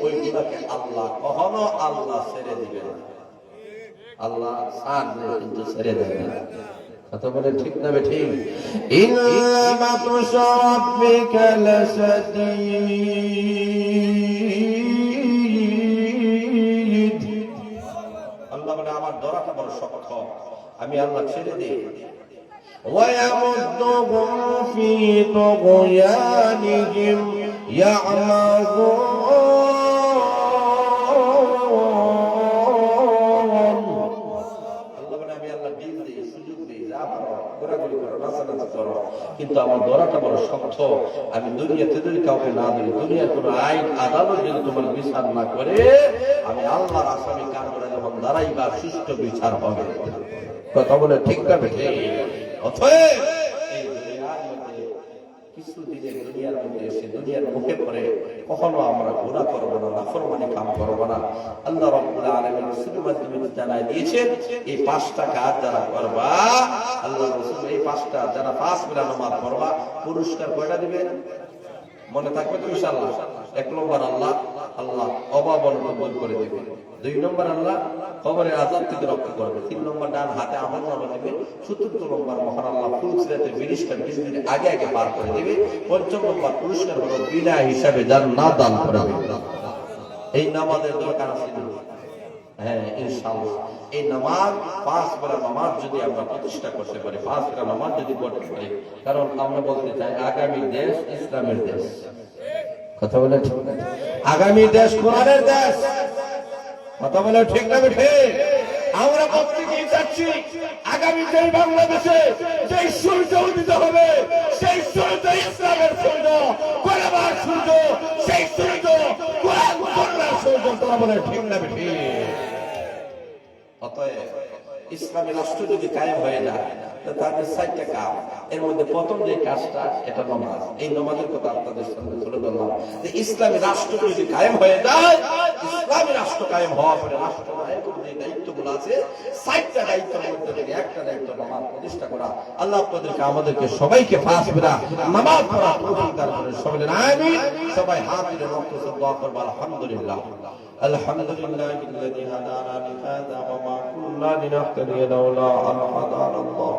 ওই গুনাহকে আল্লাহ কখনো আল্লাহ ছেড়ে দিবে না। আল্লাহ সাথ দেয় কিন্তু ছেড়ে দেবে না। কথা বলে ঠিক না বেঠিক? ইন্নামা তুশরাবিকা লাসাদীদ। আল্লাহ বলে আমার ধরাটা বড় শক্ত, আমি আল্লাহ ছেড়ে দিই। ওয়ায়ামুদ্দুহুম ফি তুগয়ানিহিম ইয়ামাহুন। কিন্তু আমার ধরাটা বড় শক্ত, আমি দুনিয়াতে যদি কাউকে না ধরি, দুনিয়ার কোন আইন আদালত যদি তোমার বিচার না করে, আমি আল্লাহর আসামি কার করে যখন দাঁড়াইবা সুষ্ঠু বিচার হবে। কথা বলে ঠিক না বেঠিক? অতএব এই দুনিয়ার মধ্যে কিছু দিনের দুনিয়ার মধ্যে এসে দুনিয়ার মুখে পড়ে কখনো আমরা গুনাহ করব না, নাফরমানি কাম করব না। আল্লাহ রাব্বুল আলামিন রাসূলের মাধ্যমে জানায় দিয়েছেন, এই পাঁচটা কাজ যারা করবা, আল্লাহ রাসূল এই পাঁচটা যারা পাঁচ বেলা নামাজ পড়বা, পুরস্কার কয়টা দিবেন মনে থাকবে তো ইনশাআল্লাহ? এক নম্বর আল্লাহ অভাব অনটন দূর করে দিবে। দুই নম্বর আল্লাহ কবরের আযাব থেকে রক্ষা করবে। তিন নম্বর ডান হাতে আমলনামা দিবে। চতুর্থ নম্বর মহান আল্লাহ ফুলসিরাতে বিরিশটা বিজলির আগে আগে পার করে দিবে। পঞ্চম নম্বর পুরস্কার হলো বিনা হিসাবে জান্নাত দান করবে। এই নামাজের দরকার আছে। হ্যাঁ ইনশাআল্লাহ এই নামাজ, পাঁচ বেলা নামাজ যদি আমরা প্রতিষ্ঠা করতে পারি, পাঁচ বেলা নামাজ যদি পড়তে পারি, কারণ আমরা বলতে চাই আগামী দেশ ইসলামের দেশ। কথা বলে ঠিক না? আগামী দেশ কোরআনের দেশ। কথা বলে ঠিক না বেঠিক? আমরা প্রত্যেকেই চাচ্ছি আগামী যে বাংলাদেশে যে সূর্য উদিত হবে, সেই সূর্য ইসলামের সূর্য, কোরআনের সূর্য, সেই সূর্য কোরআন সুন্নাহর সূর্য। কথা বলে ঠিক না বেঠিক? অতএব ইসলামী রাষ্ট্র যদি কায়েম হয়ে যায়, তাদের চারটা কাজ, এর মধ্যে প্রথম যে কাজটা এটা নামাজ। এই নামাজের কথা আপনাদের সামনে তুলে ধরলাম যে ইসলামী রাষ্ট্র যদি কায়েম হয়ে যায়, ইসলামী রাষ্ট্র কায়েম হওয়ার পরে রাষ্ট্র নায়কের যে দায়িত্বগুলো আছে, চারটা দায়িত্বের মধ্যে থেকে একটা দায়িত্ব নামাজ প্রতিষ্ঠা করা। আল্লাহ আপনাদেরকে আমাদেরকে সবাইকে পাঁচ বেলা নামাজ পড়া তৌফিক দান করেন। সবাই আমিন। সবাই হাত তুলে রক্ত দোয়া করব। আলহামদুলিল্লাহ আলহামদুলিল্লাহিল্লাযী হাদানা লিহাযা ওয়া মা কুন্না লিনাহতাদিয়া লাওলা আন হাদানা আল্লাহ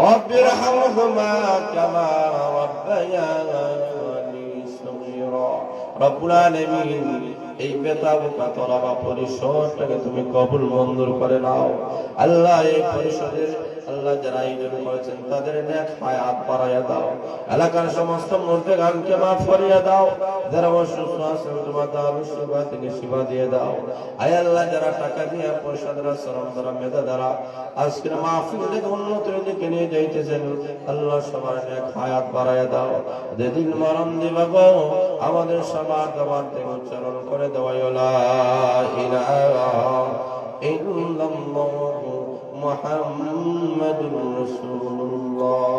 রাব্বির হামহুমা কামা রাব্বায়ানি সগীরা। রব্বুল আলামিন এই বেতাবুকা তলাবা পরিষদটাকে তুমি কবুল মঞ্জুর করে নাও। আল্লাহ এই পরিষদের আল্লাহ যারা আয়োজন করেছেন তাদের নেক হায়াত বাড়াইয়া দাও, এলাকার সমস্ত মুর্দেগানকে মাফ করিয়া দাও, যারা অসুস্থ আছেন তোমার দারুল শিফা থেকে শিফা দিয়ে দাও। আয় আল্লাহ যারা টাকা দিয়ে, পয়সা দ্বারা, শ্রম দ্বারা, মেধা দ্বারা আজকের মাহফিলকে উন্নতির দিকে নিয়ে যাইতেছেন, আল্লাহ সবার নেক হায়াত বাড়াইয়া দাও। যেদিন মরণ দিবা গো আমাদের সবার দাবার থেকে উচ্চারণ করে দেওয়া লা ইলাহা ইল্লাল্লাহু মুহাম্মাদুর রাসূলুল্লাহ।